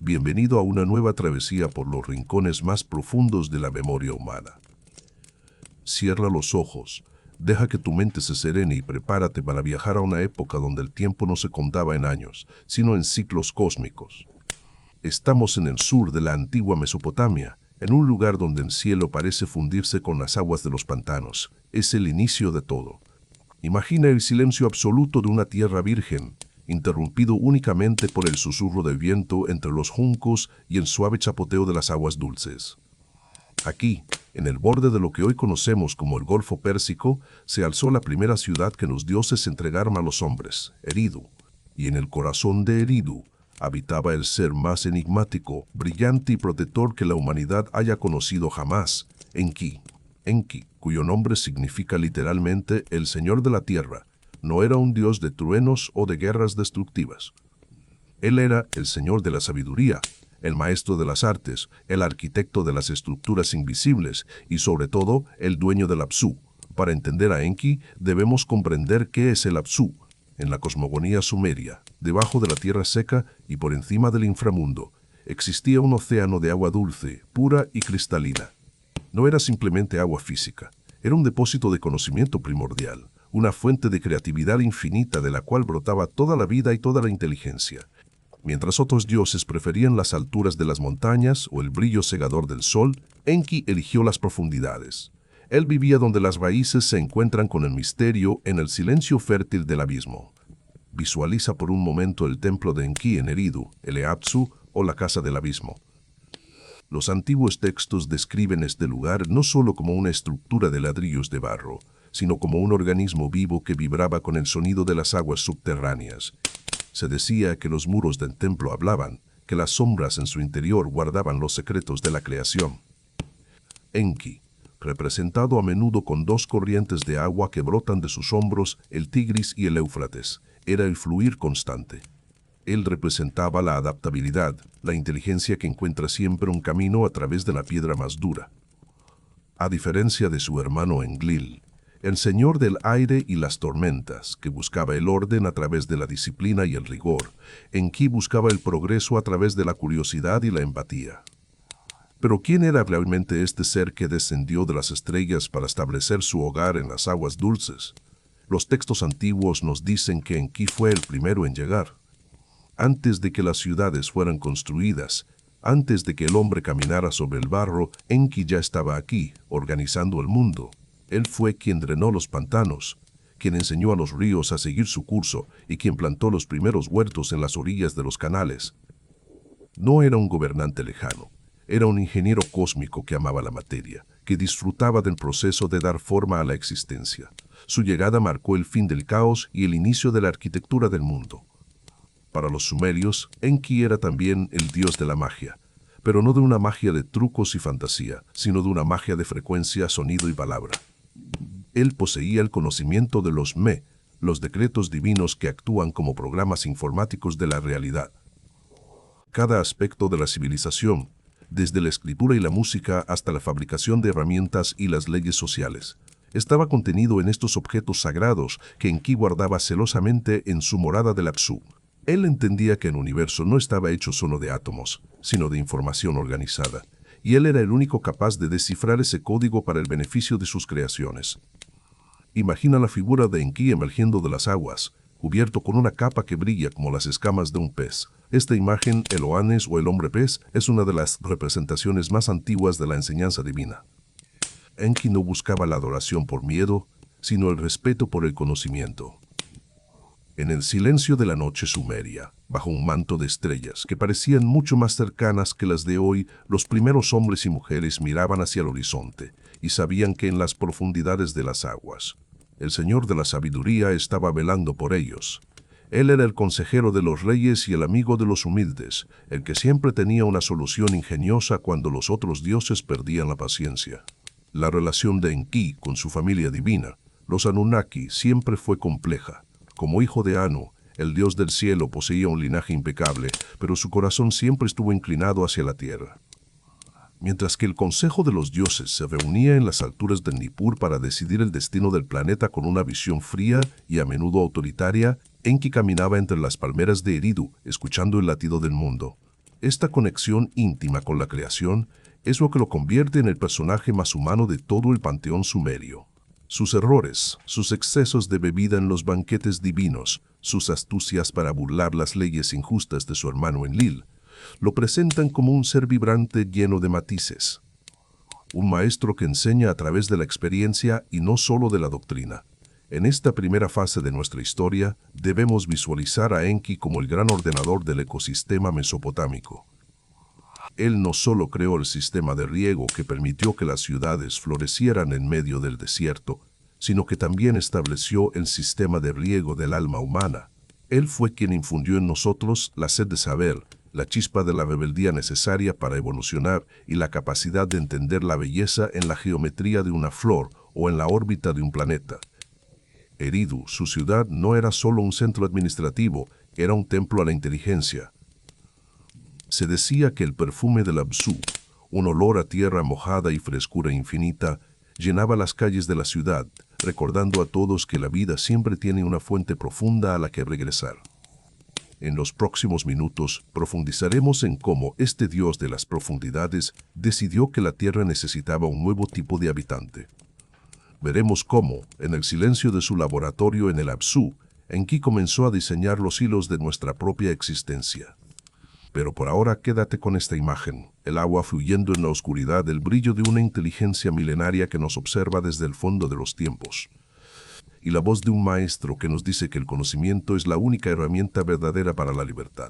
Bienvenido a una nueva travesía por los rincones más profundos de la memoria humana. Cierra los ojos, deja que tu mente se serene y prepárate para viajar a una época donde el tiempo no se contaba en años, sino en ciclos cósmicos. Estamos en el sur de la antigua Mesopotamia, en un lugar donde el cielo parece fundirse con las aguas de los pantanos. Es el inicio de todo. Imagina el silencio absoluto de una tierra virgen, interrumpido únicamente por el susurro del viento entre los juncos y el suave chapoteo de las aguas dulces. Aquí, en el borde de lo que hoy conocemos como el Golfo Pérsico, se alzó la primera ciudad que los dioses entregaron a los hombres, Eridu. Y en el corazón de Eridu habitaba el ser más enigmático, brillante y protector que la humanidad haya conocido jamás, Enki. Enki, cuyo nombre significa literalmente el Señor de la Tierra, no era un dios de truenos o de guerras destructivas. Él era el Señor de la sabiduría, el maestro de las artes, el arquitecto de las estructuras invisibles y, sobre todo, el dueño del Apsu. Para entender a Enki, debemos comprender qué es el Apsu. En la cosmogonía sumeria, debajo de la tierra seca y por encima del inframundo, existía un océano de agua dulce, pura y cristalina. No era simplemente agua física, era un depósito de conocimiento primordial, una fuente de creatividad infinita de la cual brotaba toda la vida y toda la inteligencia. Mientras otros dioses preferían las alturas de las montañas o el brillo cegador del sol, Enki eligió las profundidades. Él vivía donde las raíces se encuentran con el misterio en el silencio fértil del abismo. Visualiza por un momento el templo de Enki en Eridu, el Eapsu o la Casa del Abismo. Los antiguos textos describen este lugar no solo como una estructura de ladrillos de barro, sino como un organismo vivo que vibraba con el sonido de las aguas subterráneas. Se decía que los muros del templo hablaban, que las sombras en su interior guardaban los secretos de la creación. Enki, representado a menudo con dos corrientes de agua que brotan de sus hombros, el Tigris y el Éufrates, era el fluir constante. Él representaba la adaptabilidad, la inteligencia que encuentra siempre un camino a través de la piedra más dura. A diferencia de su hermano Enlil, el señor del aire y las tormentas, que buscaba el orden a través de la disciplina y el rigor, Enki buscaba el progreso a través de la curiosidad y la empatía. Pero ¿quién era realmente este ser que descendió de las estrellas para establecer su hogar en las aguas dulces? Los textos antiguos nos dicen que Enki fue el primero en llegar. Antes de que las ciudades fueran construidas, antes de que el hombre caminara sobre el barro, Enki ya estaba aquí, organizando el mundo. Él fue quien drenó los pantanos, quien enseñó a los ríos a seguir su curso y quien plantó los primeros huertos en las orillas de los canales. No era un gobernante lejano, era un ingeniero cósmico que amaba la materia, que disfrutaba del proceso de dar forma a la existencia. Su llegada marcó el fin del caos y el inicio de la arquitectura del mundo. Para los sumerios, Enki era también el dios de la magia, pero no de una magia de trucos y fantasía, sino de una magia de frecuencia, sonido y palabra. Él poseía el conocimiento de los Me, los decretos divinos que actúan como programas informáticos de la realidad. Cada aspecto de la civilización, desde la escritura y la música hasta la fabricación de herramientas y las leyes sociales, estaba contenido en estos objetos sagrados que Enki guardaba celosamente en su morada del Apsu. Él entendía que el universo no estaba hecho solo de átomos, sino de información organizada, y él era el único capaz de descifrar ese código para el beneficio de sus creaciones. Imagina la figura de Enki emergiendo de las aguas, cubierto con una capa que brilla como las escamas de un pez. Esta imagen, el Oannes o el hombre pez, es una de las representaciones más antiguas de la enseñanza divina. Enki no buscaba la adoración por miedo, sino el respeto por el conocimiento. En el silencio de la noche sumeria, bajo un manto de estrellas que parecían mucho más cercanas que las de hoy, los primeros hombres y mujeres miraban hacia el horizonte y sabían que en las profundidades de las aguas, el Señor de la Sabiduría estaba velando por ellos. Él era el consejero de los reyes y el amigo de los humildes, el que siempre tenía una solución ingeniosa cuando los otros dioses perdían la paciencia. La relación de Enki con su familia divina, los Anunnaki, siempre fue compleja. Como hijo de Anu, el dios del cielo poseía un linaje impecable, pero su corazón siempre estuvo inclinado hacia la tierra. Mientras que el Consejo de los Dioses se reunía en las alturas del Nippur para decidir el destino del planeta con una visión fría y a menudo autoritaria, Enki caminaba entre las palmeras de Eridu, escuchando el latido del mundo. Esta conexión íntima con la creación es lo que lo convierte en el personaje más humano de todo el panteón sumerio. Sus errores, sus excesos de bebida en los banquetes divinos, sus astucias para burlar las leyes injustas de su hermano Enlil, lo presentan como un ser vibrante lleno de matices. Un maestro que enseña a través de la experiencia y no solo de la doctrina. En esta primera fase de nuestra historia, debemos visualizar a Enki como el gran ordenador del ecosistema mesopotámico. Él no solo creó el sistema de riego que permitió que las ciudades florecieran en medio del desierto, sino que también estableció el sistema de riego del alma humana. Él fue quien infundió en nosotros la sed de saber, la chispa de la rebeldía necesaria para evolucionar y la capacidad de entender la belleza en la geometría de una flor o en la órbita de un planeta. Eridu, su ciudad, no era solo un centro administrativo, era un templo a la inteligencia. Se decía que el perfume del Apsu, un olor a tierra mojada y frescura infinita, llenaba las calles de la ciudad, recordando a todos que la vida siempre tiene una fuente profunda a la que regresar. En los próximos minutos profundizaremos en cómo este dios de las profundidades decidió que la tierra necesitaba un nuevo tipo de habitante. Veremos cómo, en el silencio de su laboratorio en el Apsu, Enki comenzó a diseñar los hilos de nuestra propia existencia. Pero por ahora quédate con esta imagen, el agua fluyendo en la oscuridad, el brillo de una inteligencia milenaria que nos observa desde el fondo de los tiempos. Y la voz de un maestro que nos dice que el conocimiento es la única herramienta verdadera para la libertad.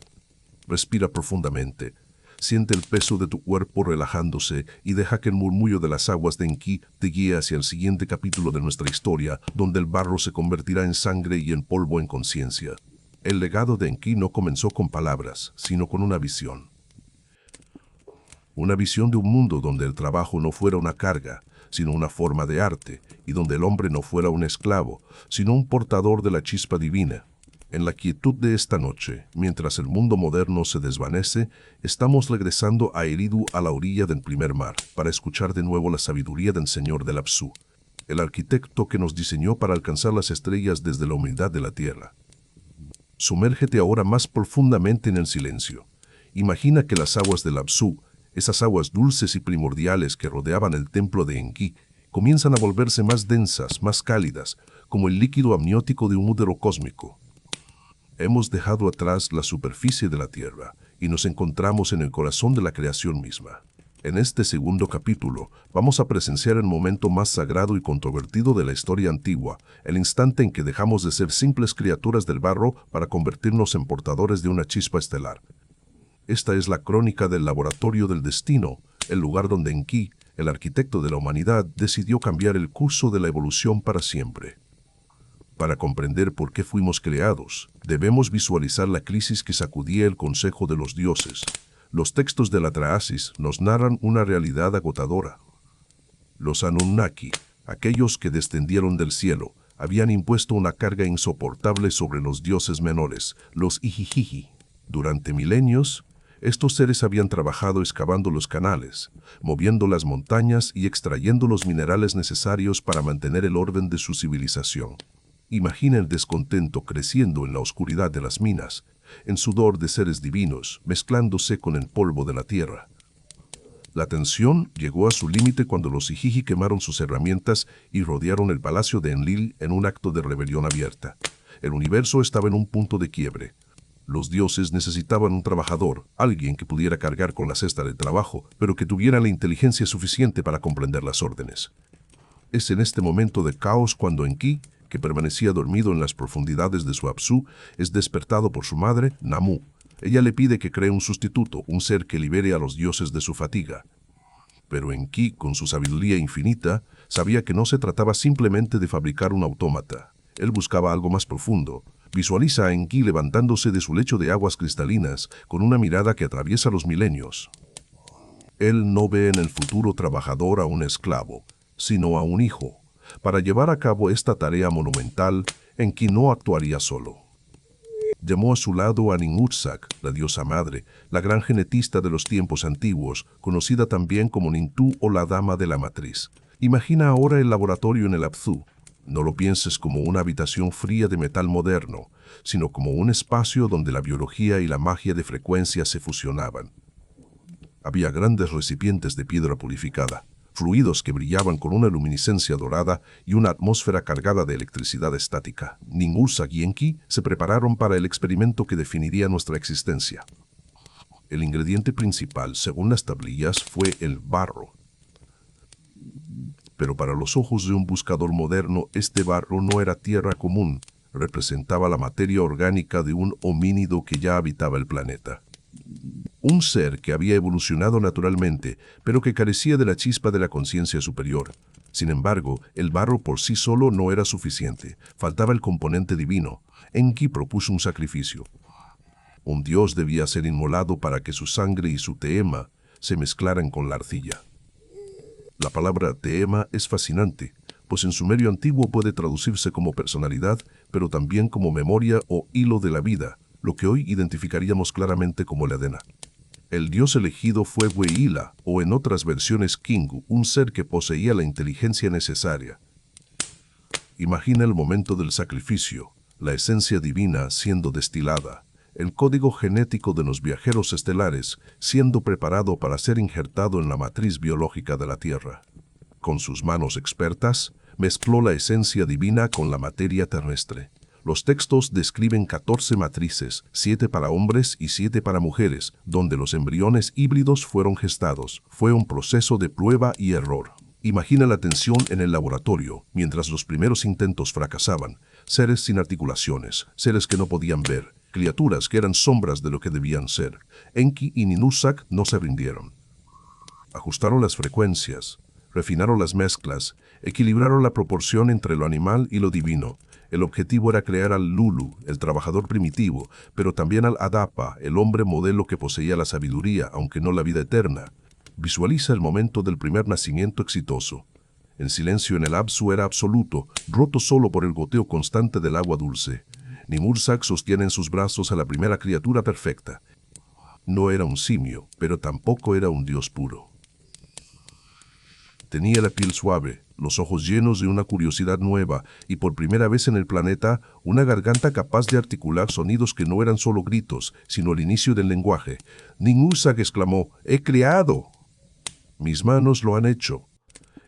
Respira profundamente, siente el peso de tu cuerpo relajándose y deja que el murmullo de las aguas de Enki te guíe hacia el siguiente capítulo de nuestra historia, donde el barro se convertirá en sangre y el polvo en conciencia. El legado de Enki no comenzó con palabras, sino con una visión. Una visión de un mundo donde el trabajo no fuera una carga, sino una forma de arte, y donde el hombre no fuera un esclavo, sino un portador de la chispa divina. En la quietud de esta noche, mientras el mundo moderno se desvanece, estamos regresando a Eridu, a la orilla del primer mar, para escuchar de nuevo la sabiduría del Señor del Apsu, el arquitecto que nos diseñó para alcanzar las estrellas desde la humildad de la tierra. Sumérgete ahora más profundamente en el silencio. Imagina que las aguas del Apsu, esas aguas dulces y primordiales que rodeaban el templo de Enki, comienzan a volverse más densas, más cálidas, como el líquido amniótico de un útero cósmico. Hemos dejado atrás la superficie de la tierra y nos encontramos en el corazón de la creación misma. En este segundo capítulo vamos a presenciar el momento más sagrado y controvertido de la historia antigua, el instante en que dejamos de ser simples criaturas del barro para convertirnos en portadores de una chispa estelar. Esta es la crónica del laboratorio del destino, el lugar donde Enki, el arquitecto de la humanidad, decidió cambiar el curso de la evolución para siempre. Para comprender por qué fuimos creados, debemos visualizar la crisis que sacudía el consejo de los dioses. Los textos de la Traasis nos narran una realidad agotadora. Los Anunnaki, aquellos que descendieron del cielo, habían impuesto una carga insoportable sobre los dioses menores, los Ijijiji. Durante milenios, estos seres habían trabajado excavando los canales, moviendo las montañas y extrayendo los minerales necesarios para mantener el orden de su civilización. Imagina el descontento creciendo en la oscuridad de las minas, en sudor de seres divinos, mezclándose con el polvo de la tierra. La tensión llegó a su límite cuando los Ijiji quemaron sus herramientas y rodearon el palacio de Enlil en un acto de rebelión abierta. El universo estaba en un punto de quiebre. Los dioses necesitaban un trabajador, alguien que pudiera cargar con la cesta del trabajo, pero que tuviera la inteligencia suficiente para comprender las órdenes. Es en este momento de caos cuando Enki, que permanecía dormido en las profundidades de su Apsu, es despertado por su madre, Namu. Ella le pide que cree un sustituto, un ser que libere a los dioses de su fatiga. Pero Enki, con su sabiduría infinita, sabía que no se trataba simplemente de fabricar un autómata. Él buscaba algo más profundo. Visualiza a Enki levantándose de su lecho de aguas cristalinas, con una mirada que atraviesa los milenios. Él no ve en el futuro trabajador a un esclavo, sino a un hijo. Para llevar a cabo esta tarea monumental, Enki no actuaría solo. Llamó a su lado a Ninhursag, la diosa madre, la gran genetista de los tiempos antiguos, conocida también como Nintu o la Dama de la Matriz. Imagina ahora el laboratorio en el Apsu. No lo pienses como una habitación fría de metal moderno, sino como un espacio donde la biología y la magia de frecuencia se fusionaban. Había grandes recipientes de piedra purificada, fluidos que brillaban con una luminiscencia dorada y una atmósfera cargada de electricidad estática. Ninhursag y Enki se prepararon para el experimento que definiría nuestra existencia. El ingrediente principal, según las tablillas, fue el barro. Pero para los ojos de un buscador moderno, este barro no era tierra común, representaba la materia orgánica de un homínido que ya habitaba el planeta. Un ser que había evolucionado naturalmente, pero que carecía de la chispa de la conciencia superior. Sin embargo, el barro por sí solo no era suficiente, faltaba el componente divino. Enki propuso un sacrificio. Un dios debía ser inmolado para que su sangre y su teema se mezclaran con la arcilla. La palabra teema es fascinante, pues en sumerio antiguo puede traducirse como personalidad, pero también como memoria o hilo de la vida, lo que hoy identificaríamos claramente como el Edena. El dios elegido fue Weila, o en otras versiones Kingu, un ser que poseía la inteligencia necesaria. Imagina el momento del sacrificio, la esencia divina siendo destilada, el código genético de los viajeros estelares siendo preparado para ser injertado en la matriz biológica de la Tierra. Con sus manos expertas, mezcló la esencia divina con la materia terrestre. Los textos describen 14 matrices, 7 para hombres y 7 para mujeres, donde los embriones híbridos fueron gestados. Fue un proceso de prueba y error. Imagina la tensión en el laboratorio, mientras los primeros intentos fracasaban. Seres sin articulaciones, seres que no podían ver, criaturas que eran sombras de lo que debían ser. Enki y Ninhursag no se rindieron. Ajustaron las frecuencias, refinaron las mezclas, equilibraron la proporción entre lo animal y lo divino. El objetivo era crear al Lulu, el trabajador primitivo, pero también al Adapa, el hombre modelo que poseía la sabiduría, aunque no la vida eterna. Visualiza el momento del primer nacimiento exitoso. El silencio en el Apsu era absoluto, roto solo por el goteo constante del agua dulce. Ninhursag sostiene en sus brazos a la primera criatura perfecta. No era un simio, pero tampoco era un dios puro. Tenía la piel suave, los ojos llenos de una curiosidad nueva y por primera vez en el planeta, una garganta capaz de articular sonidos que no eran solo gritos, sino el inicio del lenguaje. Ninhursag exclamó, ¡he creado! Mis manos lo han hecho.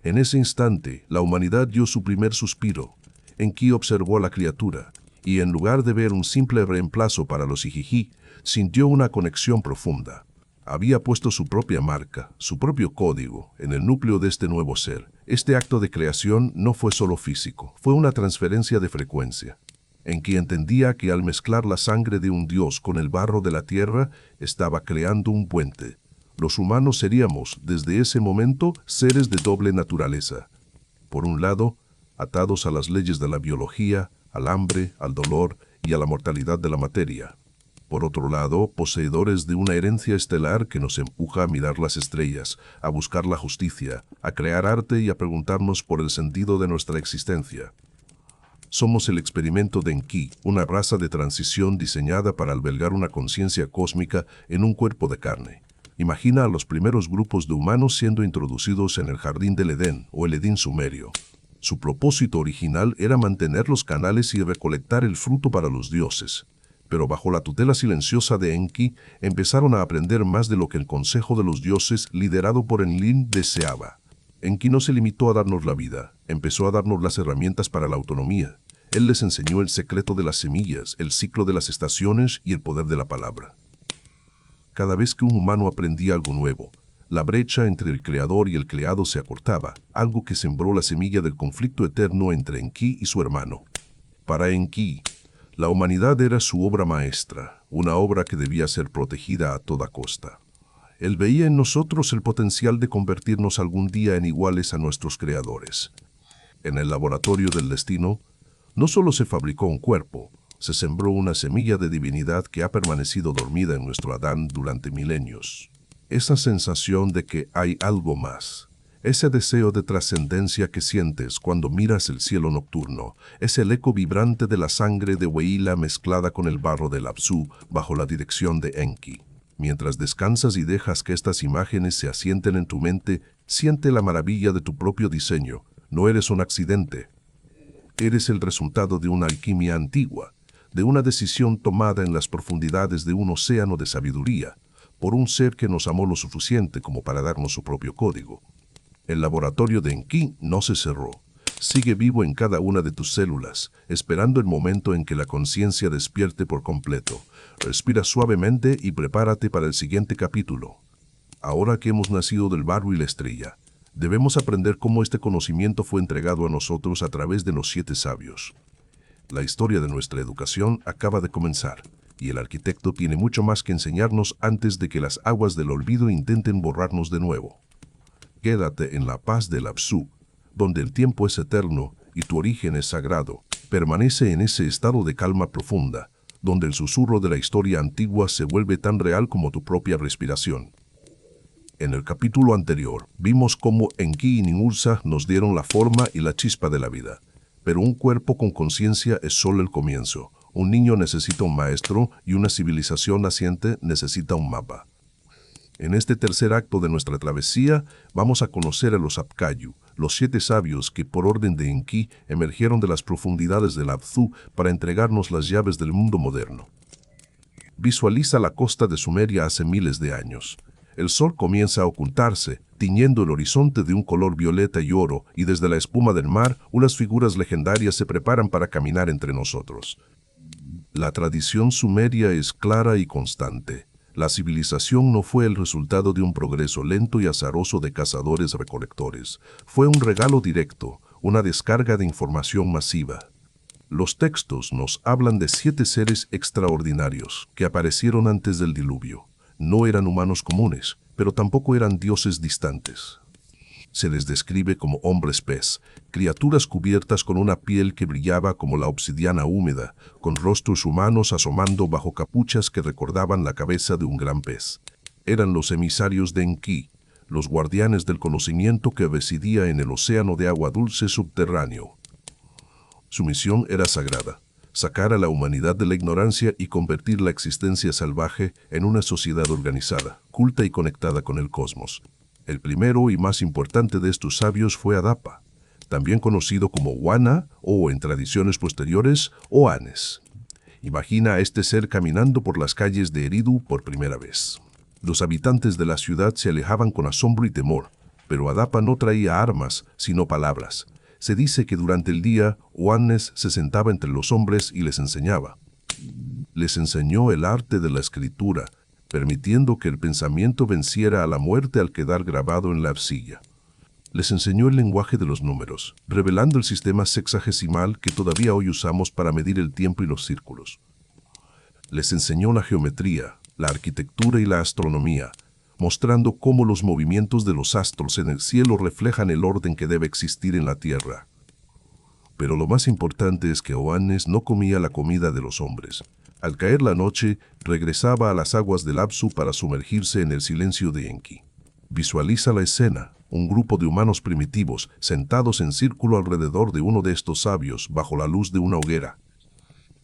En ese instante, la humanidad dio su primer suspiro. Enki observó a la criatura, y en lugar de ver un simple reemplazo para los Ijijí, sintió una conexión profunda. Había puesto su propia marca, su propio código, en el núcleo de este nuevo ser. Este acto de creación no fue solo físico, fue una transferencia de frecuencia. Enki entendía que al mezclar la sangre de un dios con el barro de la tierra, estaba creando un puente. Los humanos seríamos, desde ese momento, seres de doble naturaleza. Por un lado, atados a las leyes de la biología, al hambre, al dolor y a la mortalidad de la materia. Por otro lado, poseedores de una herencia estelar que nos empuja a mirar las estrellas, a buscar la justicia, a crear arte y a preguntarnos por el sentido de nuestra existencia. Somos el experimento de Enki, una raza de transición diseñada para albergar una conciencia cósmica en un cuerpo de carne. Imagina a los primeros grupos de humanos siendo introducidos en el jardín del Edén o el Edén sumerio. Su propósito original era mantener los canales y recolectar el fruto para los dioses. Pero bajo la tutela silenciosa de Enki, empezaron a aprender más de lo que el Consejo de los Dioses, liderado por Enlil, deseaba. Enki no se limitó a darnos la vida, empezó a darnos las herramientas para la autonomía. Él les enseñó el secreto de las semillas, el ciclo de las estaciones y el poder de la palabra. Cada vez que un humano aprendía algo nuevo, la brecha entre el creador y el creado se acortaba, algo que sembró la semilla del conflicto eterno entre Enki y su hermano. Para Enki, la humanidad era su obra maestra, una obra que debía ser protegida a toda costa. Él veía en nosotros el potencial de convertirnos algún día en iguales a nuestros creadores. En el laboratorio del destino, no solo se fabricó un cuerpo, se sembró una semilla de divinidad que ha permanecido dormida en nuestro Adán durante milenios. Esa sensación de que hay algo más, ese deseo de trascendencia que sientes cuando miras el cielo nocturno, es el eco vibrante de la sangre de Weila mezclada con el barro del Apsu bajo la dirección de Enki. Mientras descansas y dejas que estas imágenes se asienten en tu mente, siente la maravilla de tu propio diseño. No eres un accidente. Eres el resultado de una alquimia antigua, de una decisión tomada en las profundidades de un océano de sabiduría. por un ser que nos amó lo suficiente como para darnos su propio código. El laboratorio de Enki no se cerró. Sigue vivo en cada una de tus células, esperando el momento en que la conciencia despierte por completo. Respira suavemente y prepárate para el siguiente capítulo. Ahora que hemos nacido del barro y la estrella, debemos aprender cómo este conocimiento fue entregado a nosotros a través de los 7 sabios. La historia de nuestra educación acaba de comenzar, y el arquitecto tiene mucho más que enseñarnos antes de que las aguas del olvido intenten borrarnos de nuevo. Quédate en la paz del Apsu, donde el tiempo es eterno y tu origen es sagrado. Permanece en ese estado de calma profunda, donde el susurro de la historia antigua se vuelve tan real como tu propia respiración. En el capítulo anterior, vimos cómo Enki y Ninursa nos dieron la forma y la chispa de la vida. Pero un cuerpo con conciencia es solo el comienzo. Un niño necesita un maestro y una civilización naciente necesita un mapa. En este tercer acto de nuestra travesía, vamos a conocer a los Apkayu, los 7 sabios que por orden de Enki emergieron de las profundidades del Apsu para entregarnos las llaves del mundo moderno. Visualiza la costa de Sumeria hace miles de años. El sol comienza a ocultarse, tiñendo el horizonte de un color violeta y oro, y desde la espuma del mar, unas figuras legendarias se preparan para caminar entre nosotros. La tradición sumeria es clara y constante. La civilización no fue el resultado de un progreso lento y azaroso de cazadores-recolectores. Fue un regalo directo, una descarga de información masiva. Los textos nos hablan de 7 seres extraordinarios que aparecieron antes del diluvio. No eran humanos comunes, pero tampoco eran dioses distantes. Se les describe como hombres pez, criaturas cubiertas con una piel que brillaba como la obsidiana húmeda, con rostros humanos asomando bajo capuchas que recordaban la cabeza de un gran pez. Eran los emisarios de Enki, los guardianes del conocimiento que residía en el océano de agua dulce subterráneo. Su misión era sagrada: sacar a la humanidad de la ignorancia y convertir la existencia salvaje en una sociedad organizada, culta y conectada con el cosmos. El primero y más importante de estos sabios fue Adapa, también conocido como Wana o, en tradiciones posteriores, Oannes. Imagina a este ser caminando por las calles de Eridu por primera vez. Los habitantes de la ciudad se alejaban con asombro y temor, pero Adapa no traía armas, sino palabras. Se dice que durante el día, Oannes se sentaba entre los hombres y les enseñaba. Les enseñó el arte de la escritura, permitiendo que el pensamiento venciera a la muerte al quedar grabado en la arcilla. Les enseñó el lenguaje de los números, revelando el sistema sexagesimal que todavía hoy usamos para medir el tiempo y los círculos. Les enseñó la geometría, la arquitectura y la astronomía, mostrando cómo los movimientos de los astros en el cielo reflejan el orden que debe existir en la tierra. Pero lo más importante es que Oannes no comía la comida de los hombres. Al caer la noche, regresaba a las aguas del Apsu para sumergirse en el silencio de Enki. Visualiza la escena: un grupo de humanos primitivos sentados en círculo alrededor de uno de estos sabios bajo la luz de una hoguera.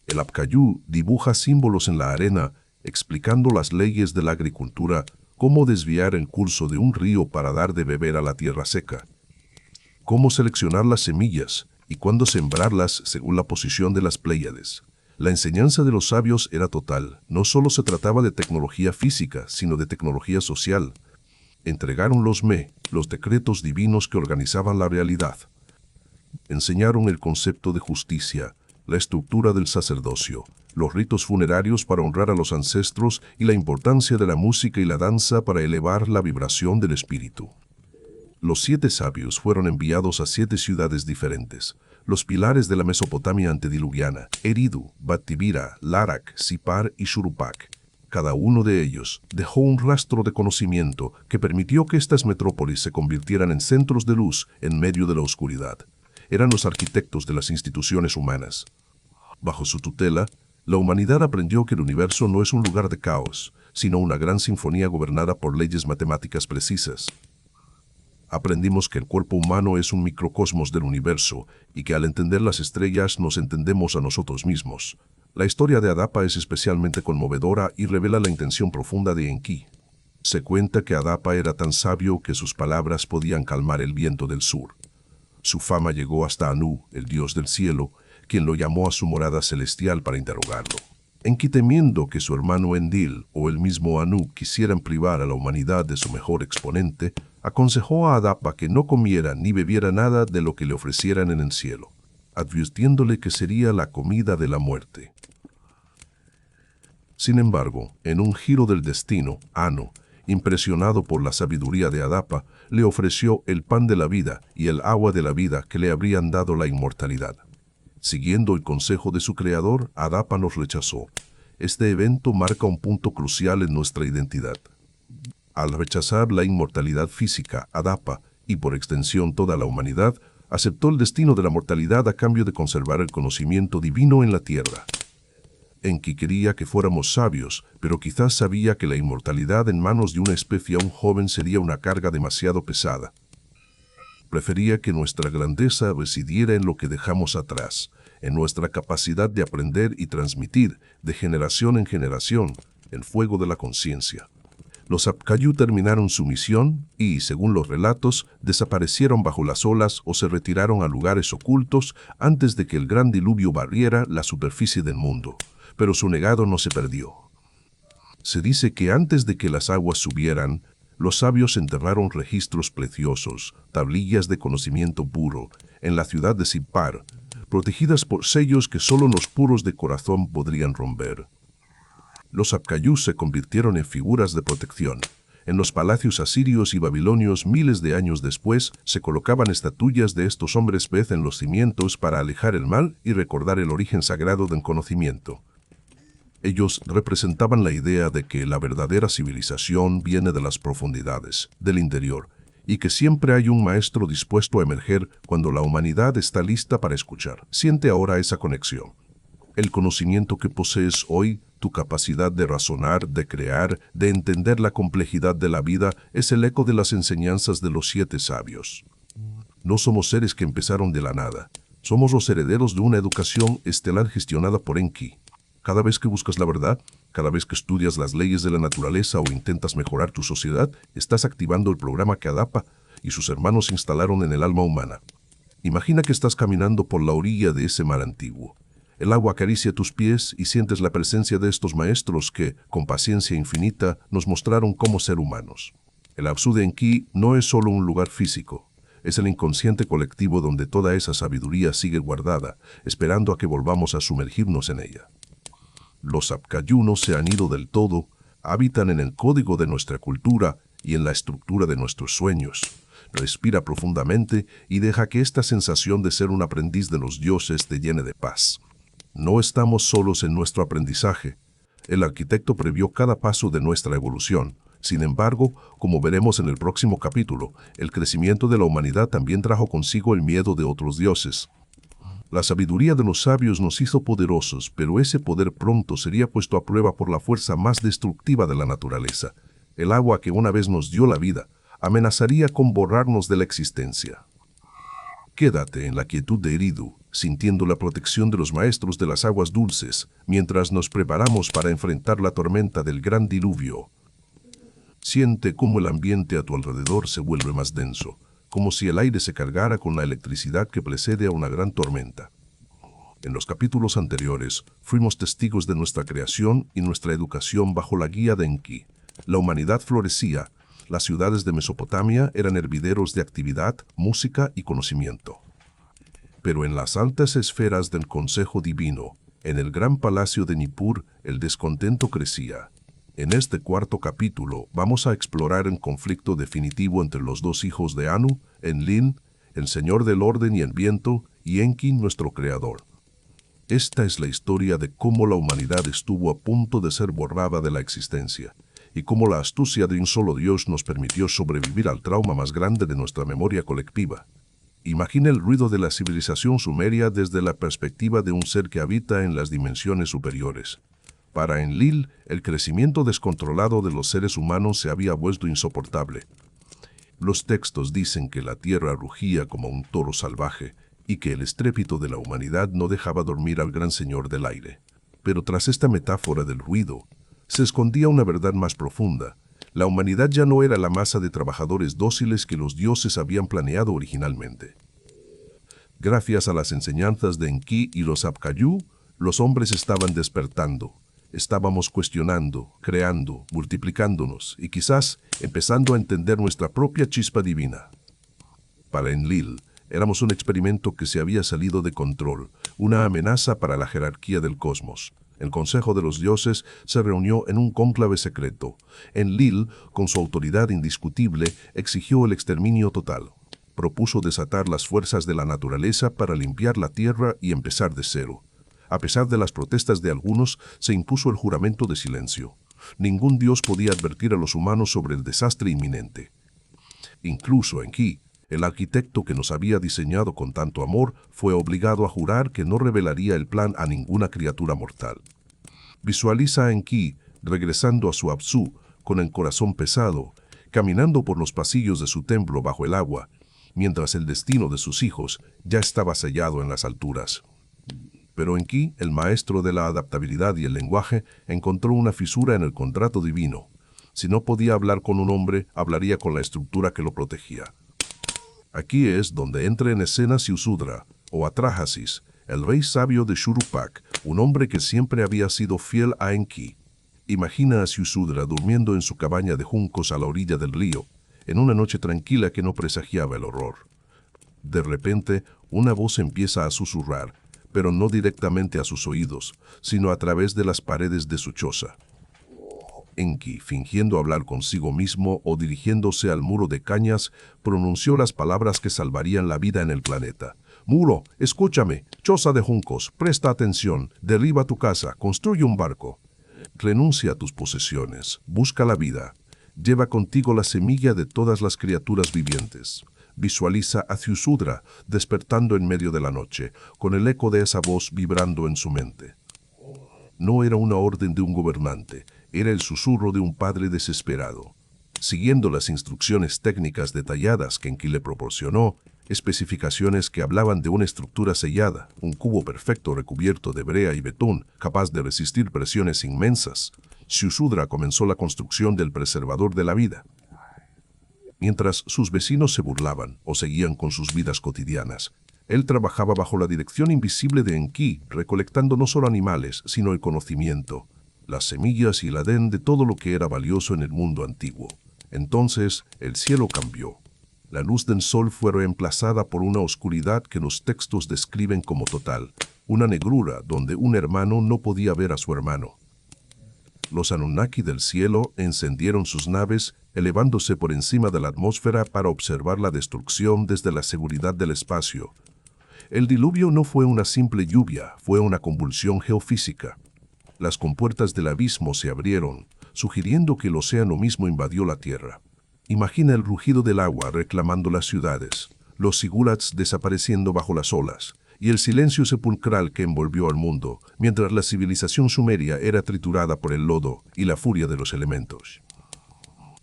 El Apkayu dibuja símbolos en la arena, explicando las leyes de la agricultura, cómo desviar el curso de un río para dar de beber a la tierra seca, cómo seleccionar las semillas y cuándo sembrarlas según la posición de las Pléyades. La enseñanza de los sabios era total. No solo se trataba de tecnología física, sino de tecnología social. Entregaron los decretos divinos que organizaban la realidad. Enseñaron el concepto de justicia, la estructura del sacerdocio, los ritos funerarios para honrar a los ancestros y la importancia de la música y la danza para elevar la vibración del espíritu. Los 7 sabios fueron enviados a 7 ciudades diferentes, los pilares de la Mesopotamia antediluviana: Eridu, Bat-Tibira, Larak, Sipar y Shurupak. Cada uno de ellos dejó un rastro de conocimiento que permitió que estas metrópolis se convirtieran en centros de luz en medio de la oscuridad. Eran los arquitectos de las instituciones humanas. Bajo su tutela, la humanidad aprendió que el universo no es un lugar de caos, sino una gran sinfonía gobernada por leyes matemáticas precisas. Aprendimos que el cuerpo humano es un microcosmos del universo y que al entender las estrellas nos entendemos a nosotros mismos. La historia de Adapa es especialmente conmovedora y revela la intención profunda de Enki. Se cuenta que Adapa era tan sabio que sus palabras podían calmar el viento del sur. Su fama llegó hasta Anu, el dios del cielo, quien lo llamó a su morada celestial para interrogarlo. Enki, temiendo que su hermano Enlil o el mismo Anu quisieran privar a la humanidad de su mejor exponente, aconsejó a Adapa que no comiera ni bebiera nada de lo que le ofrecieran en el cielo, advirtiéndole que sería la comida de la muerte. Sin embargo, en un giro del destino, Anu, impresionado por la sabiduría de Adapa, le ofreció el pan de la vida y el agua de la vida que le habrían dado la inmortalidad. Siguiendo el consejo de su creador, Adapa nos rechazó. Este evento marca un punto crucial en nuestra identidad. Al rechazar la inmortalidad física, Adapa, y por extensión toda la humanidad, aceptó el destino de la mortalidad a cambio de conservar el conocimiento divino en la tierra. Enki quería que fuéramos sabios, pero quizás sabía que la inmortalidad en manos de una especie aún joven sería una carga demasiado pesada. Prefería que nuestra grandeza residiera en lo que dejamos atrás, en nuestra capacidad de aprender y transmitir, de generación en generación, el fuego de la conciencia. Los Apkayu terminaron su misión y, según los relatos, desaparecieron bajo las olas o se retiraron a lugares ocultos antes de que el gran diluvio barriera la superficie del mundo. Pero su legado no se perdió. Se dice que antes de que las aguas subieran, los sabios enterraron registros preciosos, tablillas de conocimiento puro, en la ciudad de Sippar, protegidas por sellos que solo los puros de corazón podrían romper. Los Apkayu se convirtieron en figuras de protección. En los palacios asirios y babilonios miles de años después se colocaban estatuillas de estos hombres pez en los cimientos para alejar el mal y recordar el origen sagrado del conocimiento. Ellos representaban la idea de que la verdadera civilización viene de las profundidades, del interior, y que siempre hay un maestro dispuesto a emerger cuando la humanidad está lista para escuchar. Siente ahora esa conexión. El conocimiento que posees hoy, tu capacidad de razonar, de crear, de entender la complejidad de la vida, es el eco de las enseñanzas de los 7 sabios. No somos seres que empezaron de la nada. Somos los herederos de una educación estelar gestionada por Enki. Cada vez que buscas la verdad, cada vez que estudias las leyes de la naturaleza o intentas mejorar tu sociedad, estás activando el programa que Adapa y sus hermanos instalaron en el alma humana. Imagina que estás caminando por la orilla de ese mar antiguo. El agua acaricia tus pies y sientes la presencia de estos maestros que, con paciencia infinita, nos mostraron cómo ser humanos. El Apsu de Enki no es solo un lugar físico, es el inconsciente colectivo donde toda esa sabiduría sigue guardada, esperando a que volvamos a sumergirnos en ella. Los Apkayu no se han ido del todo, habitan en el código de nuestra cultura y en la estructura de nuestros sueños. Respira profundamente y deja que esta sensación de ser un aprendiz de los dioses te llene de paz. No estamos solos en nuestro aprendizaje. El arquitecto previó cada paso de nuestra evolución. Sin embargo, como veremos en el próximo capítulo, el crecimiento de la humanidad también trajo consigo el miedo de otros dioses. La sabiduría de los sabios nos hizo poderosos, pero ese poder pronto sería puesto a prueba por la fuerza más destructiva de la naturaleza. El agua que una vez nos dio la vida, amenazaría con borrarnos de la existencia. Quédate en la quietud de Eridu, sintiendo la protección de los maestros de las aguas dulces, mientras nos preparamos para enfrentar la tormenta del gran diluvio. Siente cómo el ambiente a tu alrededor se vuelve más denso, como si el aire se cargara con la electricidad que precede a una gran tormenta. En los capítulos anteriores, fuimos testigos de nuestra creación y nuestra educación bajo la guía de Enki. La humanidad florecía, las ciudades de Mesopotamia eran hervideros de actividad, música y conocimiento. Pero en las altas esferas del Consejo Divino, en el gran palacio de Nippur, el descontento crecía. En este cuarto capítulo vamos a explorar el conflicto definitivo entre los 2 hijos de Anu, Enlil, el Señor del Orden y el Viento, y Enki, nuestro Creador. Esta es la historia de cómo la humanidad estuvo a punto de ser borrada de la existencia, y cómo la astucia de un solo Dios nos permitió sobrevivir al trauma más grande de nuestra memoria colectiva. Imagina el ruido de la civilización sumeria desde la perspectiva de un ser que habita en las dimensiones superiores. Para Enlil, el crecimiento descontrolado de los seres humanos se había vuelto insoportable. Los textos dicen que la tierra rugía como un toro salvaje y que el estrépito de la humanidad no dejaba dormir al gran señor del aire. Pero tras esta metáfora del ruido, se escondía una verdad más profunda. La humanidad ya no era la masa de trabajadores dóciles que los dioses habían planeado originalmente. Gracias a las enseñanzas de Enki y los Apkayu, los hombres estaban despertando. Estábamos cuestionando, creando, multiplicándonos y quizás empezando a entender nuestra propia chispa divina. Para Enlil, éramos un experimento que se había salido de control, una amenaza para la jerarquía del cosmos. El Consejo de los Dioses se reunió en un cónclave secreto. Enlil, con su autoridad indiscutible, exigió el exterminio total. Propuso desatar las fuerzas de la naturaleza para limpiar la tierra y empezar de cero. A pesar de las protestas de algunos, se impuso el juramento de silencio. Ningún dios podía advertir a los humanos sobre el desastre inminente. Incluso Enki, el arquitecto que nos había diseñado con tanto amor, fue obligado a jurar que no revelaría el plan a ninguna criatura mortal. Visualiza a Enki regresando a su Apsu con el corazón pesado, caminando por los pasillos de su templo bajo el agua, mientras el destino de sus hijos ya estaba sellado en las alturas. Pero Enki, el maestro de la adaptabilidad y el lenguaje, encontró una fisura en el contrato divino. Si no podía hablar con un hombre, hablaría con la estructura que lo protegía. Aquí es donde entra en escena Ziusudra, o Atrahasis, el rey sabio de Shuruppak, un hombre que siempre había sido fiel a Enki. Imagina a Ziusudra durmiendo en su cabaña de juncos a la orilla del río, en una noche tranquila que no presagiaba el horror. De repente, una voz empieza a susurrar, pero no directamente a sus oídos, sino a través de las paredes de su choza. Enki, fingiendo hablar consigo mismo o dirigiéndose al muro de cañas, pronunció las palabras que salvarían la vida en el planeta. «Muro, escúchame, choza de juncos, presta atención, derriba tu casa, construye un barco. Renuncia a tus posesiones, busca la vida. Lleva contigo la semilla de todas las criaturas vivientes». Visualiza a Ziusudra despertando en medio de la noche, con el eco de esa voz vibrando en su mente. No era una orden de un gobernante, era el susurro de un padre desesperado. Siguiendo las instrucciones técnicas detalladas que Enki le proporcionó, especificaciones que hablaban de una estructura sellada, un cubo perfecto recubierto de brea y betún, capaz de resistir presiones inmensas, Ziusudra comenzó la construcción del preservador de la vida. Mientras sus vecinos se burlaban o seguían con sus vidas cotidianas, él trabajaba bajo la dirección invisible de Enki, recolectando no solo animales, sino el conocimiento, las semillas y el Adén de todo lo que era valioso en el mundo antiguo. Entonces, el cielo cambió. La luz del sol fue reemplazada por una oscuridad que los textos describen como total, una negrura donde un hermano no podía ver a su hermano. Los Anunnaki del cielo encendieron sus naves, elevándose por encima de la atmósfera para observar la destrucción desde la seguridad del espacio. El diluvio no fue una simple lluvia, fue una convulsión geofísica. Las compuertas del abismo se abrieron, sugiriendo que el océano mismo invadió la tierra. Imagina el rugido del agua reclamando las ciudades, los sigurats desapareciendo bajo las olas, y el silencio sepulcral que envolvió al mundo, mientras la civilización sumeria era triturada por el lodo y la furia de los elementos.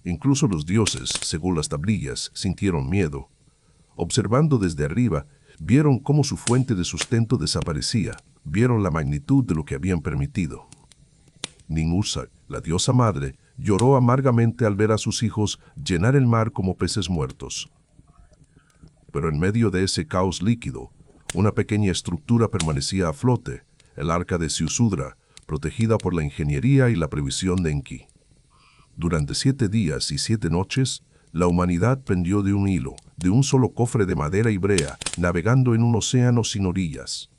Incluso los dioses, según las tablillas, sintieron miedo. Observando desde arriba, vieron cómo su fuente de sustento desaparecía, vieron la magnitud de lo que habían permitido. Ninhursag, la diosa madre, lloró amargamente al ver a sus hijos llenar el mar como peces muertos. Pero en medio de ese caos líquido, una pequeña estructura permanecía a flote, el arca de Ziusudra, protegida por la ingeniería y la previsión de Enki. Durante 7 días y 7 noches, la humanidad pendió de un hilo, de un solo cofre de madera y brea, navegando en un océano sin orillas.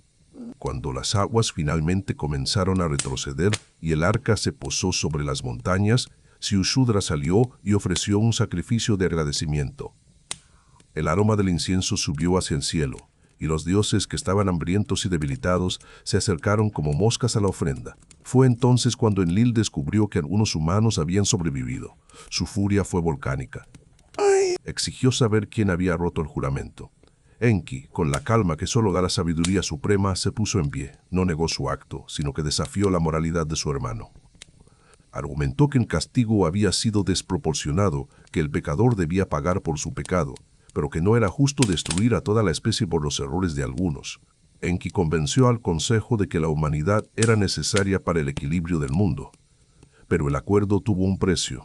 Cuando las aguas finalmente comenzaron a retroceder y el arca se posó sobre las montañas, Ziusudra salió y ofreció un sacrificio de agradecimiento. El aroma del incienso subió hacia el cielo, y los dioses que estaban hambrientos y debilitados se acercaron como moscas a la ofrenda. Fue entonces cuando Enlil descubrió que algunos humanos habían sobrevivido. Su furia fue volcánica. Exigió saber quién había roto el juramento. Enki, con la calma que solo da la sabiduría suprema, se puso en pie. No negó su acto, sino que desafió la moralidad de su hermano. Argumentó que el castigo había sido desproporcionado, que el pecador debía pagar por su pecado, pero que no era justo destruir a toda la especie por los errores de algunos. Enki convenció al consejo de que la humanidad era necesaria para el equilibrio del mundo. Pero el acuerdo tuvo un precio.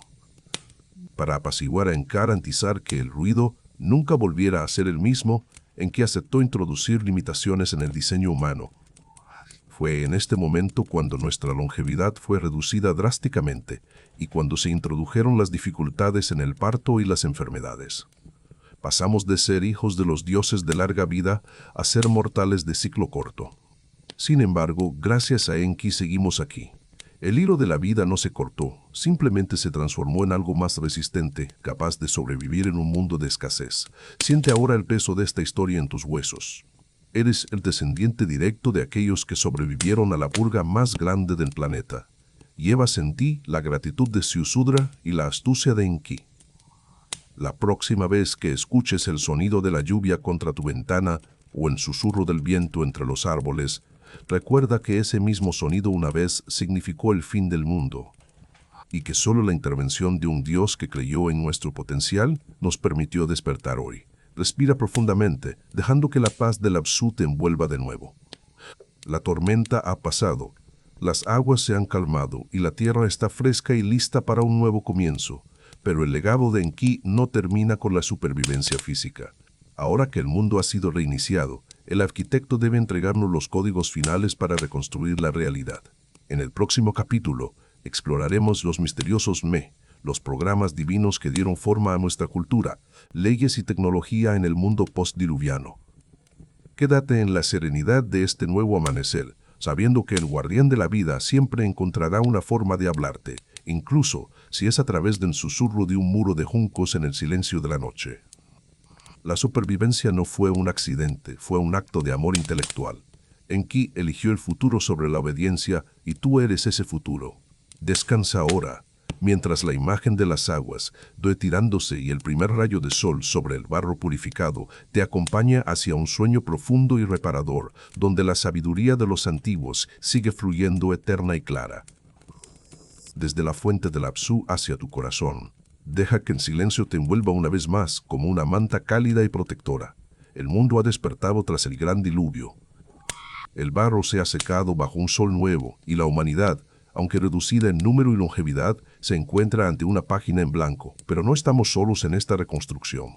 Para apaciguar a Enki, garantizar que el ruido nunca volviera a ser el mismo, Enki aceptó introducir limitaciones en el diseño humano. Fue en este momento cuando nuestra longevidad fue reducida drásticamente y cuando se introdujeron las dificultades en el parto y las enfermedades. Pasamos de ser hijos de los dioses de larga vida a ser mortales de ciclo corto. Sin embargo, gracias a Enki seguimos aquí. El hilo de la vida no se cortó, simplemente se transformó en algo más resistente, capaz de sobrevivir en un mundo de escasez. Siente ahora el peso de esta historia en tus huesos. Eres el descendiente directo de aquellos que sobrevivieron a la purga más grande del planeta. Llevas en ti la gratitud de Ziusudra y la astucia de Enki. La próxima vez que escuches el sonido de la lluvia contra tu ventana o el susurro del viento entre los árboles, recuerda que ese mismo sonido una vez significó el fin del mundo y que solo la intervención de un Dios que creyó en nuestro potencial nos permitió despertar hoy. Respira profundamente, dejando que la paz del Apsu te envuelva de nuevo. La tormenta ha pasado, las aguas se han calmado y la tierra está fresca y lista para un nuevo comienzo. Pero el legado de Enki no termina con la supervivencia física. Ahora que el mundo ha sido reiniciado, el arquitecto debe entregarnos los códigos finales para reconstruir la realidad. En el próximo capítulo, exploraremos los misteriosos Me, los programas divinos que dieron forma a nuestra cultura, leyes y tecnología en el mundo postdiluviano. Quédate en la serenidad de este nuevo amanecer, sabiendo que el guardián de la vida siempre encontrará una forma de hablarte, incluso si es a través del susurro de un muro de juncos en el silencio de la noche. La supervivencia no fue un accidente, fue un acto de amor intelectual. Enki eligió el futuro sobre la obediencia y tú eres ese futuro. Descansa ahora, mientras la imagen de las aguas, retirándose y el primer rayo de sol sobre el barro purificado, te acompaña hacia un sueño profundo y reparador, donde la sabiduría de los antiguos sigue fluyendo eterna y clara. Desde la fuente del Apsu hacia tu corazón, deja que el silencio te envuelva una vez más como una manta cálida y protectora. El mundo ha despertado tras el gran diluvio. El barro se ha secado bajo un sol nuevo y la humanidad, aunque reducida en número y longevidad, se encuentra ante una página en blanco. Pero no estamos solos en esta reconstrucción.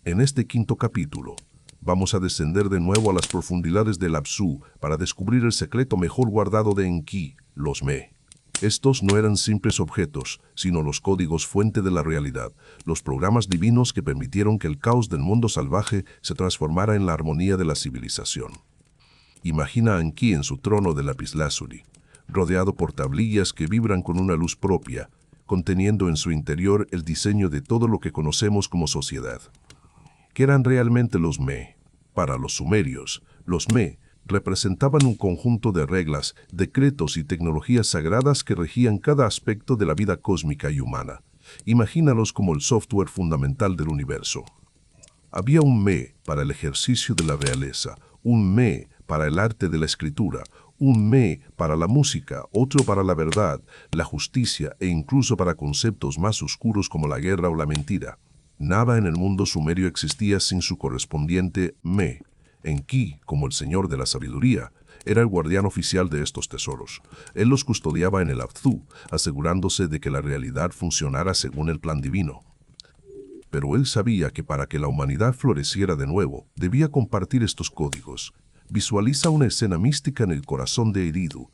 En este quinto capítulo, vamos a descender de nuevo a las profundidades del Apsu para descubrir el secreto mejor guardado de Enki, los Me. Estos no eran simples objetos, sino los códigos fuente de la realidad, los programas divinos que permitieron que el caos del mundo salvaje se transformara en la armonía de la civilización. Imagina a Enki en su trono de lapislázuli, rodeado por tablillas que vibran con una luz propia, conteniendo en su interior el diseño de todo lo que conocemos como sociedad. ¿Qué eran realmente los Me? Para los sumerios, los Me representaban un conjunto de reglas, decretos y tecnologías sagradas que regían cada aspecto de la vida cósmica y humana. Imagínalos como el software fundamental del universo. Había un Me para el ejercicio de la realeza, un Me para el arte de la escritura, un Me para la música, otro para la verdad, la justicia e incluso para conceptos más oscuros como la guerra o la mentira. Nada en el mundo sumerio existía sin su correspondiente Me. Enki, como el señor de la sabiduría, era el guardián oficial de estos tesoros. Él los custodiaba en el Apsu, asegurándose de que la realidad funcionara según el plan divino. Pero él sabía que para que la humanidad floreciera de nuevo, debía compartir estos códigos. Visualiza una escena mística en el corazón de Eridu.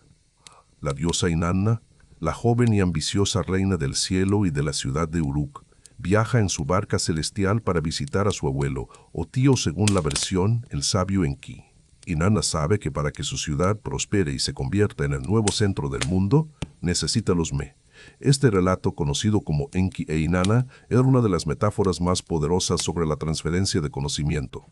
La diosa Inanna, la joven y ambiciosa reina del cielo y de la ciudad de Uruk, viaja en su barca celestial para visitar a su abuelo, o tío según la versión, el sabio Enki. Inanna sabe que para que su ciudad prospere y se convierta en el nuevo centro del mundo, necesita los Me. Este relato, conocido como Enki e Inanna, era una de las metáforas más poderosas sobre la transferencia de conocimiento.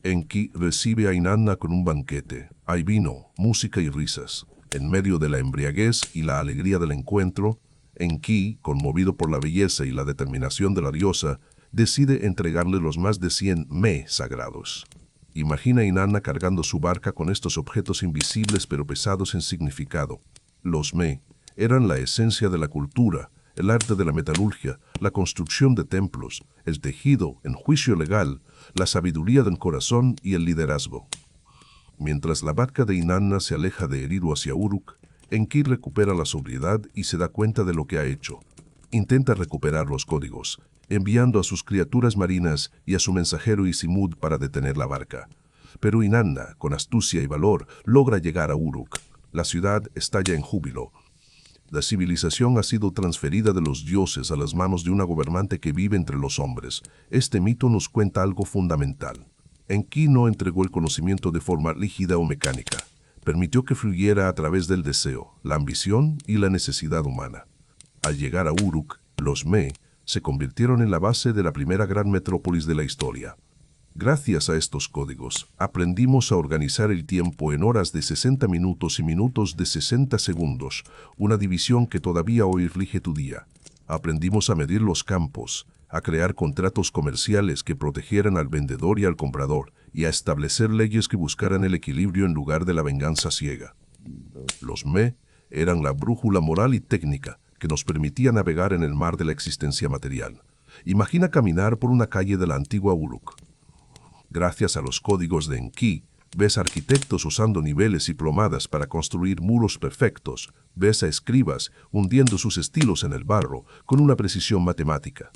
Enki recibe a Inanna con un banquete. Hay vino, música y risas. En medio de la embriaguez y la alegría del encuentro, Enki, conmovido por la belleza y la determinación de la diosa, decide entregarle los más de 100 Me sagrados. Imagina a Inanna cargando su barca con estos objetos invisibles pero pesados en significado. Los Me eran la esencia de la cultura, el arte de la metalurgia, la construcción de templos, el tejido en juicio legal, la sabiduría del corazón y el liderazgo. Mientras la barca de Inanna se aleja de Eridu hacia Uruk, Enki recupera la sobriedad y se da cuenta de lo que ha hecho. Intenta recuperar los códigos, enviando a sus criaturas marinas y a su mensajero Isimud para detener la barca. Pero Inanna, con astucia y valor, logra llegar a Uruk. La ciudad estalla en júbilo. La civilización ha sido transferida de los dioses a las manos de una gobernante que vive entre los hombres. Este mito nos cuenta algo fundamental. Enki no entregó el conocimiento de forma rígida o mecánica. Permitió que fluyera a través del deseo, la ambición y la necesidad humana. Al llegar a Uruk, los Me se convirtieron en la base de la primera gran metrópolis de la historia. Gracias a estos códigos, aprendimos a organizar el tiempo en horas de 60 minutos y minutos de 60 segundos, una división que todavía hoy rige tu día. Aprendimos a medir los campos, a crear contratos comerciales que protegieran al vendedor y al comprador, y a establecer leyes que buscaran el equilibrio en lugar de la venganza ciega. Los Me eran la brújula moral y técnica que nos permitía navegar en el mar de la existencia material. Imagina caminar por una calle de la antigua Uruk. Gracias a los códigos de Enki, ves arquitectos usando niveles y plomadas para construir muros perfectos, ves a escribas hundiendo sus estilos en el barro con una precisión matemática.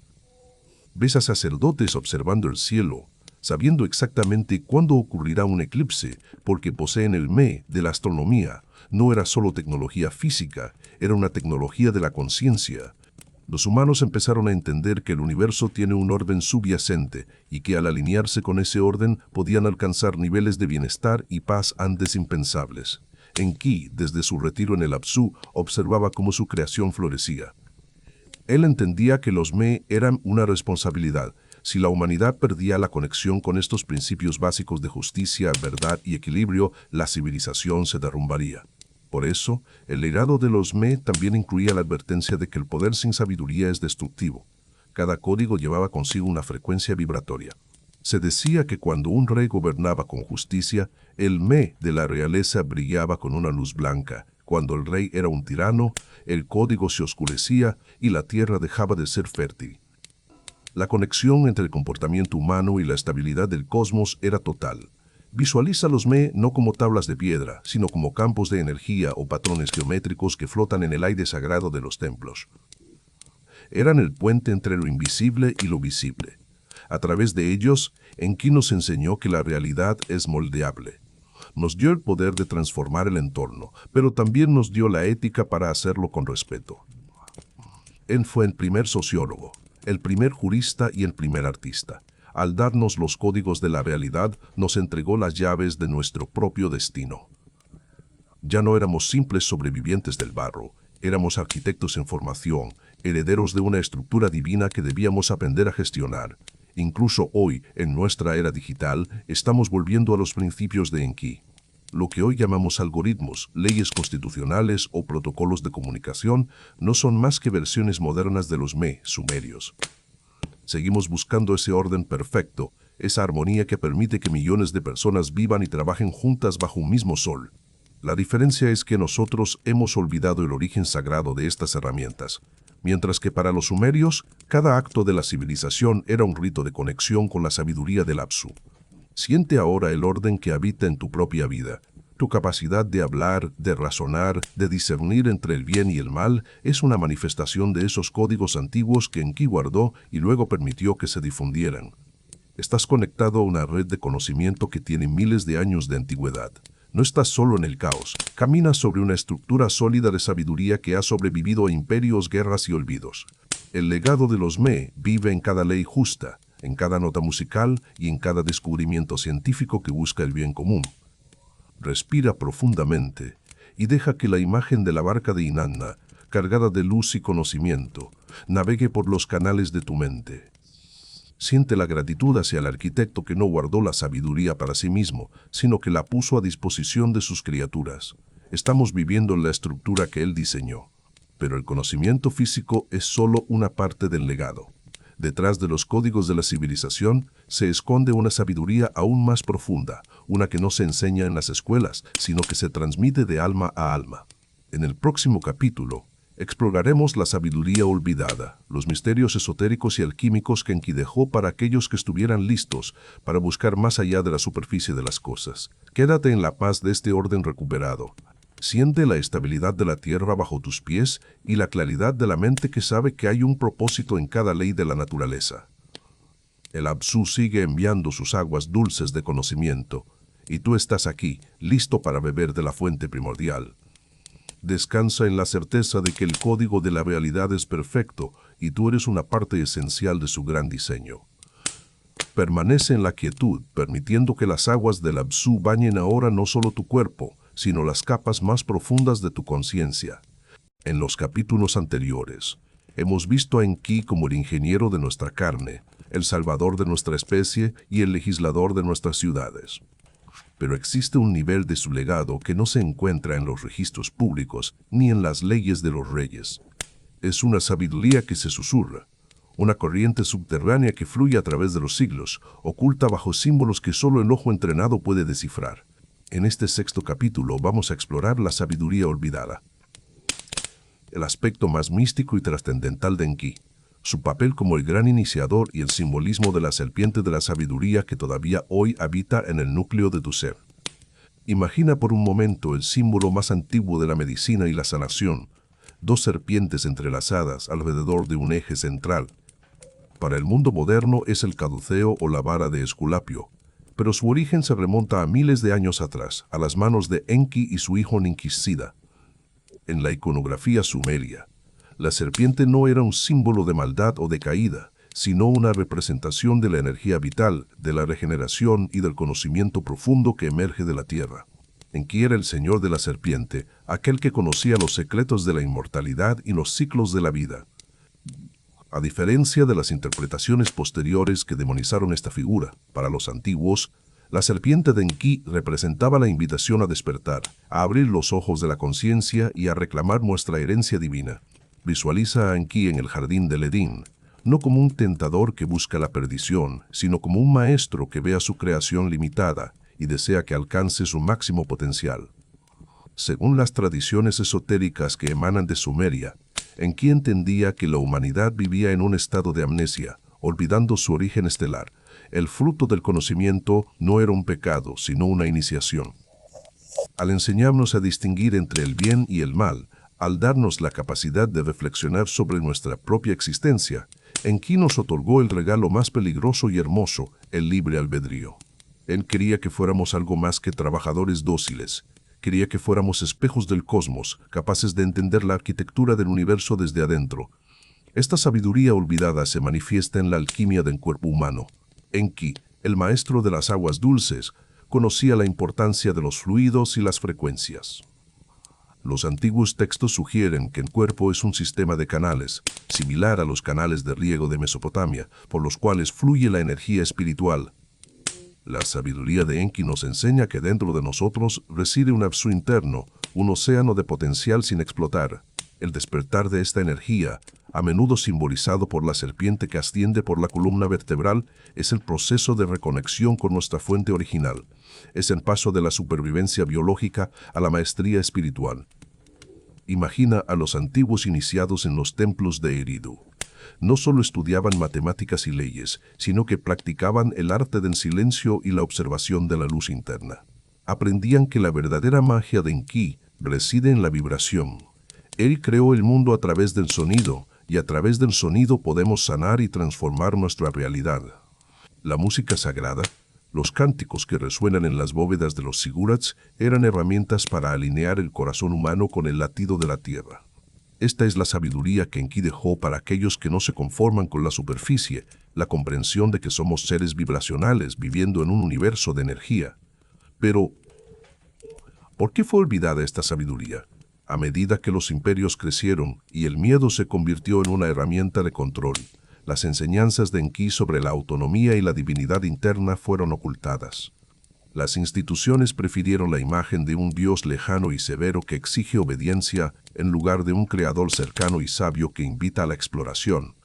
Ves a sacerdotes observando el cielo, sabiendo exactamente cuándo ocurrirá un eclipse, porque poseen el Me de la astronomía. No era solo tecnología física, era una tecnología de la conciencia. Los humanos empezaron a entender que el universo tiene un orden subyacente y que al alinearse con ese orden podían alcanzar niveles de bienestar y paz antes impensables. Enki, desde su retiro en el Apsu, observaba cómo su creación florecía. Él entendía que los Me eran una responsabilidad. Si la humanidad perdía la conexión con estos principios básicos de justicia, verdad y equilibrio, la civilización se derrumbaría. Por eso, el legado de los Me también incluía la advertencia de que el poder sin sabiduría es destructivo. Cada código llevaba consigo una frecuencia vibratoria. Se decía que cuando un rey gobernaba con justicia, el Me de la realeza brillaba con una luz blanca. Cuando el rey era un tirano, el código se oscurecía y la tierra dejaba de ser fértil. La conexión entre el comportamiento humano y la estabilidad del cosmos era total. Visualiza los Me no como tablas de piedra, sino como campos de energía o patrones geométricos que flotan en el aire sagrado de los templos. Eran el puente entre lo invisible y lo visible. A través de ellos, Enki nos enseñó que la realidad es moldeable. Nos dio el poder de transformar el entorno, pero también nos dio la ética para hacerlo con respeto. Él fue el primer sociólogo, el primer jurista y el primer artista. Al darnos los códigos de la realidad, nos entregó las llaves de nuestro propio destino. Ya no éramos simples sobrevivientes del barro, éramos arquitectos en formación, herederos de una estructura divina que debíamos aprender a gestionar. Incluso hoy, en nuestra era digital, estamos volviendo a los principios de Enki. Lo que hoy llamamos algoritmos, leyes constitucionales o protocolos de comunicación no son más que versiones modernas de los Me sumerios. Seguimos buscando ese orden perfecto, esa armonía que permite que millones de personas vivan y trabajen juntas bajo un mismo sol. La diferencia es que nosotros hemos olvidado el origen sagrado de estas herramientas, mientras que para los sumerios, cada acto de la civilización era un rito de conexión con la sabiduría del Apsu. Siente ahora el orden que habita en tu propia vida. Tu capacidad de hablar, de razonar, de discernir entre el bien y el mal es una manifestación de esos códigos antiguos que Enki guardó y luego permitió que se difundieran. Estás conectado a una red de conocimiento que tiene miles de años de antigüedad. No estás solo en el caos, caminas sobre una estructura sólida de sabiduría que ha sobrevivido a imperios, guerras y olvidos. El legado de los Me vive en cada ley justa, en cada nota musical y en cada descubrimiento científico que busca el bien común. Respira profundamente y deja que la imagen de la barca de Inanna, cargada de luz y conocimiento, navegue por los canales de tu mente. Siente la gratitud hacia el arquitecto que no guardó la sabiduría para sí mismo, sino que la puso a disposición de sus criaturas. Estamos viviendo en la estructura que él diseñó, pero el conocimiento físico es solo una parte del legado. Detrás de los códigos de la civilización se esconde una sabiduría aún más profunda, una que no se enseña en las escuelas, sino que se transmite de alma a alma. En el próximo capítulo, exploraremos la sabiduría olvidada, los misterios esotéricos y alquímicos que Enki dejó para aquellos que estuvieran listos para buscar más allá de la superficie de las cosas. Quédate en la paz de este orden recuperado. Siente la estabilidad de la tierra bajo tus pies y la claridad de la mente que sabe que hay un propósito en cada ley de la naturaleza. El Apsu sigue enviando sus aguas dulces de conocimiento. y tú estás aquí, listo para beber de la fuente primordial. Descansa en la certeza de que el código de la realidad es perfecto y tú eres una parte esencial de su gran diseño. Permanece en la quietud, permitiendo que las aguas del Absu bañen ahora no solo tu cuerpo, sino las capas más profundas de tu conciencia. En los capítulos anteriores, hemos visto a Enki como el ingeniero de nuestra carne, el salvador de nuestra especie y el legislador de nuestras ciudades. Pero existe un nivel de su legado que no se encuentra en los registros públicos ni en las leyes de los reyes. Es una sabiduría que se susurra, una corriente subterránea que fluye a través de los siglos, oculta bajo símbolos que solo el ojo entrenado puede descifrar. En este sexto capítulo vamos a explorar la sabiduría olvidada, el aspecto más místico y trascendental de Enki, su papel como el gran iniciador y el simbolismo de la serpiente de la sabiduría que todavía hoy habita en el núcleo de tu ser. Imagina por un momento el símbolo más antiguo de la medicina y la sanación, dos serpientes entrelazadas alrededor de un eje central. Para el mundo moderno es el caduceo o la vara de Esculapio, pero su origen se remonta a miles de años atrás, a las manos de Enki y su hijo Ninkisida. En la iconografía sumeria, la serpiente no era un símbolo de maldad o de caída, sino una representación de la energía vital, de la regeneración y del conocimiento profundo que emerge de la tierra. Enki era el señor de la serpiente, aquel que conocía los secretos de la inmortalidad y los ciclos de la vida. A diferencia de las interpretaciones posteriores que demonizaron esta figura, para los antiguos, la serpiente de Enki representaba la invitación a despertar, a abrir los ojos de la conciencia y a reclamar nuestra herencia divina. Visualiza a Enki en el jardín del Edén, no como un tentador que busca la perdición, sino como un maestro que ve a su creación limitada y desea que alcance su máximo potencial. Según las tradiciones esotéricas que emanan de Sumeria, Enki entendía que la humanidad vivía en un estado de amnesia, olvidando su origen estelar. El fruto del conocimiento no era un pecado, sino una iniciación. Al enseñarnos a distinguir entre el bien y el mal, al darnos la capacidad de reflexionar sobre nuestra propia existencia, Enki nos otorgó el regalo más peligroso y hermoso, el libre albedrío. Él quería que fuéramos algo más que trabajadores dóciles. Quería que fuéramos espejos del cosmos, capaces de entender la arquitectura del universo desde adentro. Esta sabiduría olvidada se manifiesta en la alquimia del cuerpo humano. Enki, el maestro de las aguas dulces, conocía la importancia de los fluidos y las frecuencias. Los antiguos textos sugieren que el cuerpo es un sistema de canales, similar a los canales de riego de Mesopotamia, por los cuales fluye la energía espiritual. La sabiduría de Enki nos enseña que dentro de nosotros reside un Absu interno, un océano de potencial sin explotar. El despertar de esta energía, a menudo simbolizado por la serpiente que asciende por la columna vertebral, es el proceso de reconexión con nuestra fuente original. Es el paso de la supervivencia biológica a la maestría espiritual. Imagina a los antiguos iniciados en los templos de Eridu. No solo estudiaban matemáticas y leyes, sino que practicaban el arte del silencio y la observación de la luz interna. Aprendían que la verdadera magia de Enki reside en la vibración. Él creó el mundo a través del sonido, y a través del sonido podemos sanar y transformar nuestra realidad. La música sagrada, los cánticos que resuenan en las bóvedas de los sigurats, eran herramientas para alinear el corazón humano con el latido de la tierra. Esta es la sabiduría que Enki dejó para aquellos que no se conforman con la superficie, la comprensión de que somos seres vibracionales viviendo en un universo de energía. Pero, ¿por qué fue olvidada esta sabiduría? A medida que los imperios crecieron y el miedo se convirtió en una herramienta de control, las enseñanzas de Enki sobre la autonomía y la divinidad interna fueron ocultadas. Las instituciones prefirieron la imagen de un Dios lejano y severo que exige obediencia en lugar de un creador cercano y sabio que invita a la exploración.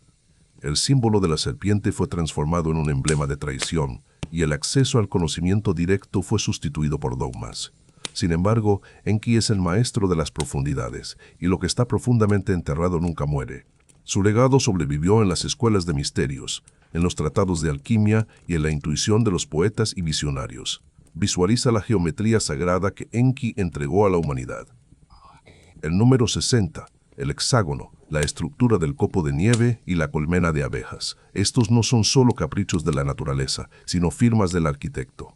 El símbolo de la serpiente fue transformado en un emblema de traición y el acceso al conocimiento directo fue sustituido por dogmas. Sin embargo, Enki es el maestro de las profundidades y lo que está profundamente enterrado nunca muere. Su legado sobrevivió en las escuelas de misterios, en los tratados de alquimia y en la intuición de los poetas y visionarios. Visualiza la geometría sagrada que Enki entregó a la humanidad. El número 60, el hexágono, la estructura del copo de nieve y la colmena de abejas. Estos no son solo caprichos de la naturaleza, sino firmas del arquitecto.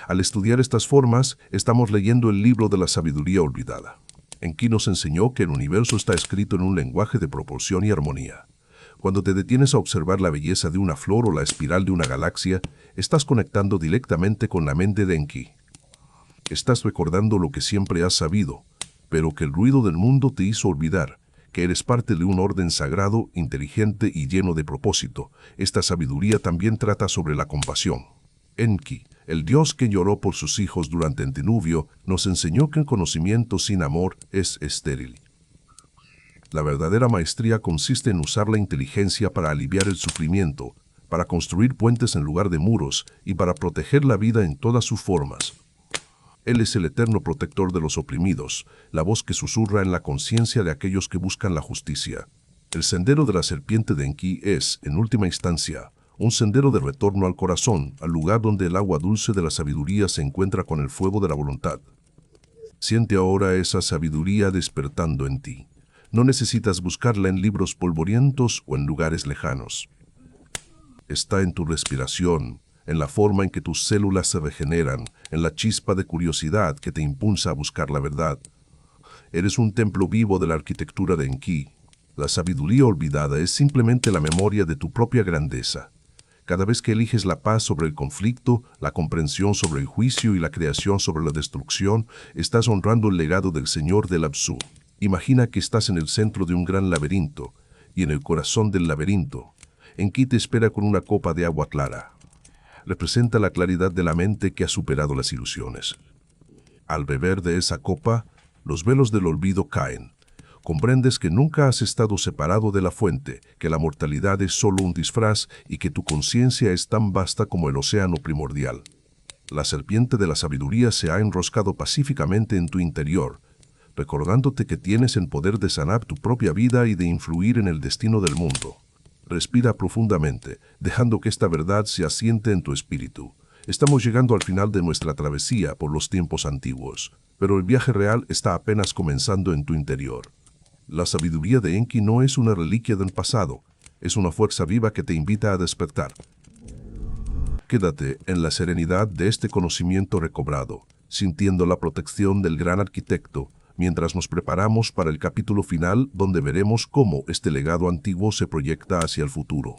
Al estudiar estas formas, estamos leyendo el libro de la sabiduría olvidada. Enki nos enseñó que el universo está escrito en un lenguaje de proporción y armonía. Cuando te detienes a observar la belleza de una flor o la espiral de una galaxia, estás conectando directamente con la mente de Enki. Estás recordando lo que siempre has sabido, pero que el ruido del mundo te hizo olvidar, que eres parte de un orden sagrado, inteligente y lleno de propósito. Esta sabiduría también trata sobre la compasión. Enki, el dios que lloró por sus hijos durante el diluvio, nos enseñó que el conocimiento sin amor es estéril. La verdadera maestría consiste en usar la inteligencia para aliviar el sufrimiento, para construir puentes en lugar de muros y para proteger la vida en todas sus formas. Él es el eterno protector de los oprimidos, la voz que susurra en la conciencia de aquellos que buscan la justicia. El sendero de la serpiente de Enki es, en última instancia, un sendero de retorno al corazón, al lugar donde el agua dulce de la sabiduría se encuentra con el fuego de la voluntad. Siente ahora esa sabiduría despertando en ti. No necesitas buscarla en libros polvorientos o en lugares lejanos. Está en tu respiración, en la forma en que tus células se regeneran, en la chispa de curiosidad que te impulsa a buscar la verdad. Eres un templo vivo de la arquitectura de Enki. La sabiduría olvidada es simplemente la memoria de tu propia grandeza. Cada vez que eliges la paz sobre el conflicto, la comprensión sobre el juicio y la creación sobre la destrucción, estás honrando el legado del Señor del Apsu. Imagina que estás en el centro de un gran laberinto, y en el corazón del laberinto, Enki te espera con una copa de agua clara. Representa la claridad de la mente que ha superado las ilusiones. Al beber de esa copa, los velos del olvido caen. Comprendes que nunca has estado separado de la fuente, que la mortalidad es solo un disfraz y que tu conciencia es tan vasta como el océano primordial. La serpiente de la sabiduría se ha enroscado pacíficamente en tu interior, recordándote que tienes el poder de sanar tu propia vida y de influir en el destino del mundo. Respira profundamente, dejando que esta verdad se asiente en tu espíritu. Estamos llegando al final de nuestra travesía por los tiempos antiguos, pero el viaje real está apenas comenzando en tu interior. La sabiduría de Enki no es una reliquia del pasado, es una fuerza viva que te invita a despertar. Quédate en la serenidad de este conocimiento recobrado, sintiendo la protección del gran arquitecto, mientras nos preparamos para el capítulo final donde veremos cómo este legado antiguo se proyecta hacia el futuro,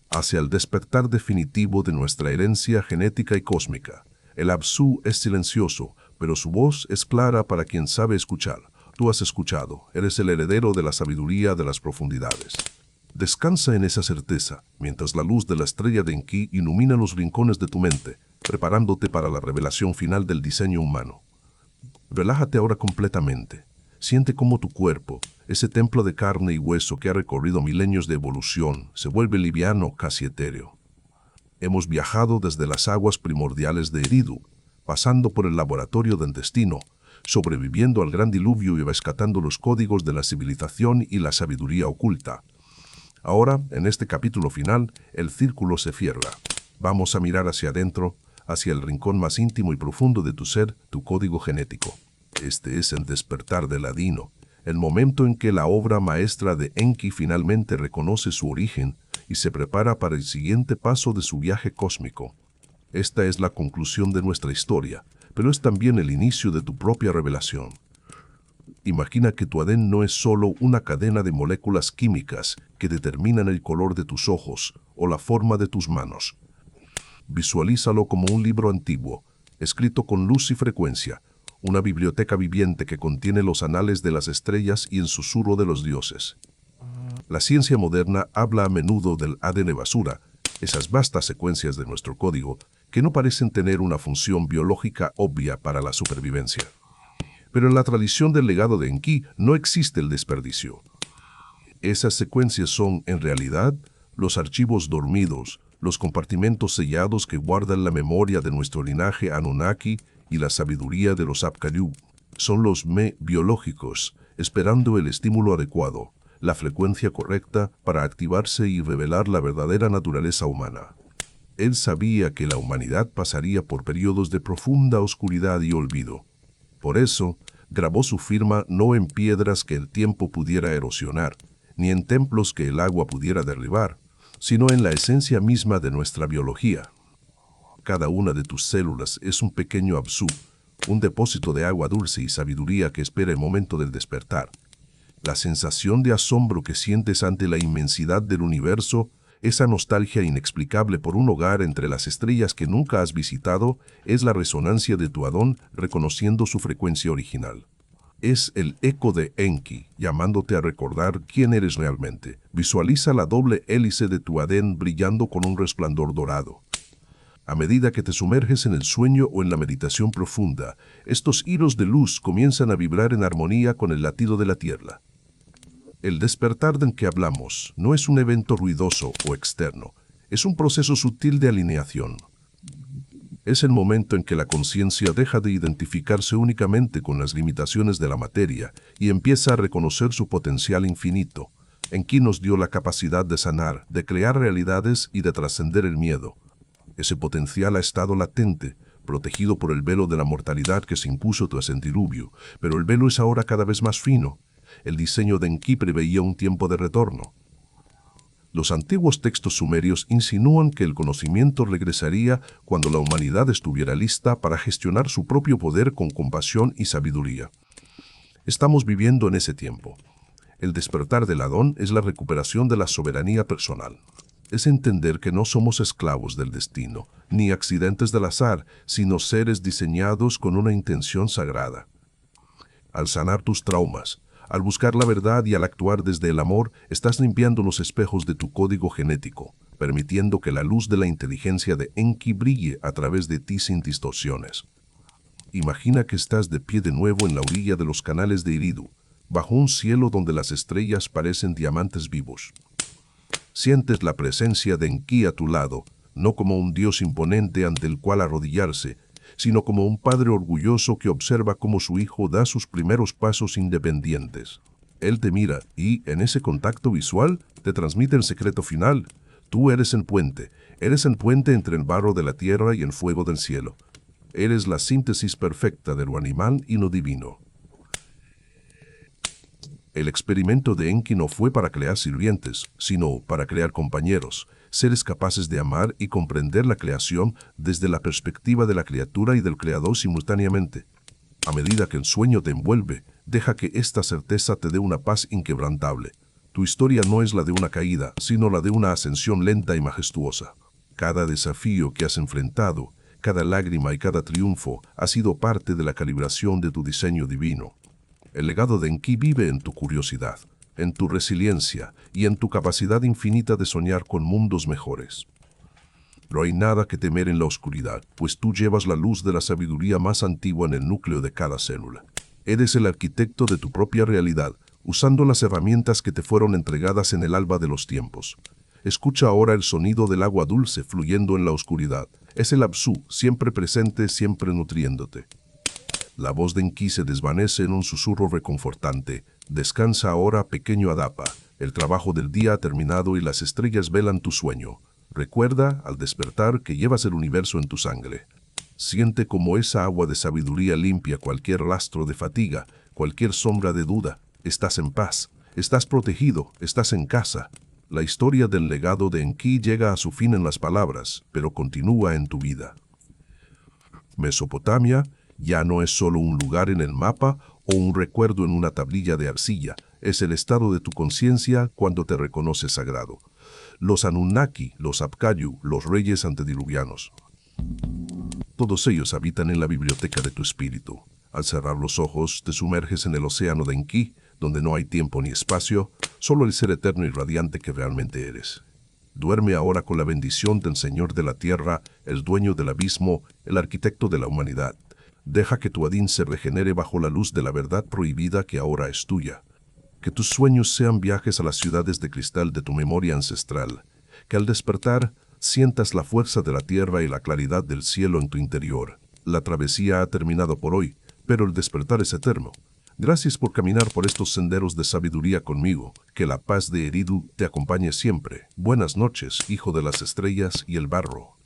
hacia el despertar definitivo de nuestra herencia genética y cósmica. El Apsu es silencioso, pero su voz es clara para quien sabe escuchar. Tú has escuchado, eres el heredero de la sabiduría de las profundidades. Descansa en esa certeza, mientras la luz de la estrella de Enki ilumina los rincones de tu mente, preparándote para la revelación final del diseño humano. Relájate ahora completamente. Siente cómo tu cuerpo, ese templo de carne y hueso que ha recorrido milenios de evolución, se vuelve liviano, casi etéreo. Hemos viajado desde las aguas primordiales de Eridu, pasando por el laboratorio del destino, sobreviviendo al gran diluvio y rescatando los códigos de la civilización y la sabiduría oculta. Ahora, en este capítulo final, el círculo se cierra. Vamos a mirar hacia adentro, hacia el rincón más íntimo y profundo de tu ser, tu código genético. Este es el despertar del Ladino, el momento en que la obra maestra de Enki finalmente reconoce su origen y se prepara para el siguiente paso de su viaje cósmico. Esta es la conclusión de nuestra historia, pero es también el inicio de tu propia revelación. Imagina que tu ADN no es solo una cadena de moléculas químicas que determinan el color de tus ojos o la forma de tus manos. Visualízalo como un libro antiguo, escrito con luz y frecuencia, una biblioteca viviente que contiene los anales de las estrellas y el susurro de los dioses. La ciencia moderna habla a menudo del ADN basura, esas vastas secuencias de nuestro código que no parecen tener una función biológica obvia para la supervivencia. Pero en la tradición del legado de Enki no existe el desperdicio. Esas secuencias son, en realidad, los archivos dormidos, los compartimentos sellados que guardan la memoria de nuestro linaje Anunnaki y la sabiduría de los Apkallu. Son los me biológicos, esperando el estímulo adecuado, la frecuencia correcta para activarse y revelar la verdadera naturaleza humana. Él sabía que la humanidad pasaría por periodos de profunda oscuridad y olvido. Por eso, grabó su firma no en piedras que el tiempo pudiera erosionar, ni en templos que el agua pudiera derribar, sino en la esencia misma de nuestra biología. cada una de tus células es un pequeño Apsu, un depósito de agua dulce y sabiduría que espera el momento del despertar. La sensación de asombro que sientes ante la inmensidad del universo, esa nostalgia inexplicable por un hogar entre las estrellas que nunca has visitado, es la resonancia de tu Adón reconociendo su frecuencia original. Es el eco de Enki, llamándote a recordar quién eres realmente. Visualiza la doble hélice de tu Adén brillando con un resplandor dorado. A medida que te sumerges en el sueño o en la meditación profunda, estos hilos de luz comienzan a vibrar en armonía con el latido de la tierra. El despertar del que hablamos no es un evento ruidoso o externo, es un proceso sutil de alineación. Es el momento en que la conciencia deja de identificarse únicamente con las limitaciones de la materia y empieza a reconocer su potencial infinito. Enki nos dio la capacidad de sanar, de crear realidades y de trascender el miedo. Ese potencial ha estado latente, protegido por el velo de la mortalidad que se impuso tras el diluvio, pero el velo es ahora cada vez más fino. El diseño de Enki preveía un tiempo de retorno. Los antiguos textos sumerios insinúan que el conocimiento regresaría cuando la humanidad estuviera lista para gestionar su propio poder con compasión y sabiduría. Estamos viviendo en ese tiempo. El despertar del Adón es la recuperación de la soberanía personal. Es entender que no somos esclavos del destino, ni accidentes del azar, sino seres diseñados con una intención sagrada. Al sanar tus traumas, al buscar la verdad y al actuar desde el amor, estás limpiando los espejos de tu código genético, permitiendo que la luz de la inteligencia de Enki brille a través de ti sin distorsiones. Imagina que estás de pie de nuevo en la orilla de los canales de Eridu, bajo un cielo donde las estrellas parecen diamantes vivos. Sientes la presencia de Enki a tu lado, no como un dios imponente ante el cual arrodillarse, sino como un padre orgulloso que observa cómo su hijo da sus primeros pasos independientes. Él te mira y, en ese contacto visual, te transmite el secreto final. Tú eres el puente entre el barro de la tierra y el fuego del cielo. Eres la síntesis perfecta de lo animal y lo divino. El experimento de Enki no fue para crear sirvientes, sino para crear compañeros, seres capaces de amar y comprender la creación desde la perspectiva de la criatura y del creador simultáneamente. A medida que el sueño te envuelve, deja que esta certeza te dé una paz inquebrantable. Tu historia no es la de una caída, sino la de una ascensión lenta y majestuosa. Cada desafío que has enfrentado, cada lágrima y cada triunfo ha sido parte de la calibración de tu diseño divino. El legado de Enki vive en tu curiosidad, en tu resiliencia y en tu capacidad infinita de soñar con mundos mejores. No hay nada que temer en la oscuridad, pues tú llevas la luz de la sabiduría más antigua en el núcleo de cada célula. Eres el arquitecto de tu propia realidad, usando las herramientas que te fueron entregadas en el alba de los tiempos. Escucha ahora el sonido del agua dulce fluyendo en la oscuridad. Es el Apsu, siempre presente, siempre nutriéndote. La voz de Enki se desvanece en un susurro reconfortante. Descansa ahora, pequeño Adapa. El trabajo del día ha terminado y las estrellas velan tu sueño. Recuerda, al despertar, que llevas el universo en tu sangre. Siente como esa agua de sabiduría limpia cualquier rastro de fatiga, cualquier sombra de duda. Estás en paz, estás protegido, estás en casa. La historia del legado de Enki llega a su fin en las palabras, pero continúa en tu vida. Mesopotamia ya no es solo un lugar en el mapa o un recuerdo en una tablilla de arcilla, es el estado de tu conciencia cuando te reconoces sagrado. Los Anunnaki, los Apkayu, los reyes antediluvianos. Todos ellos habitan en la biblioteca de tu espíritu. Al cerrar los ojos, te sumerges en el océano de Enki, donde no hay tiempo ni espacio, solo el ser eterno y radiante que realmente eres. Duerme ahora con la bendición del Señor de la Tierra, el dueño del abismo, el arquitecto de la humanidad. Deja que tu Adín se regenere bajo la luz de la verdad prohibida que ahora es tuya. Que tus sueños sean viajes a las ciudades de cristal de tu memoria ancestral. Que al despertar sientas la fuerza de la tierra y la claridad del cielo en tu interior. La travesía ha terminado por hoy, pero el despertar es eterno. Gracias por caminar por estos senderos de sabiduría conmigo. Que la paz de Eridu te acompañe siempre. Buenas noches, hijo de las estrellas y el barro.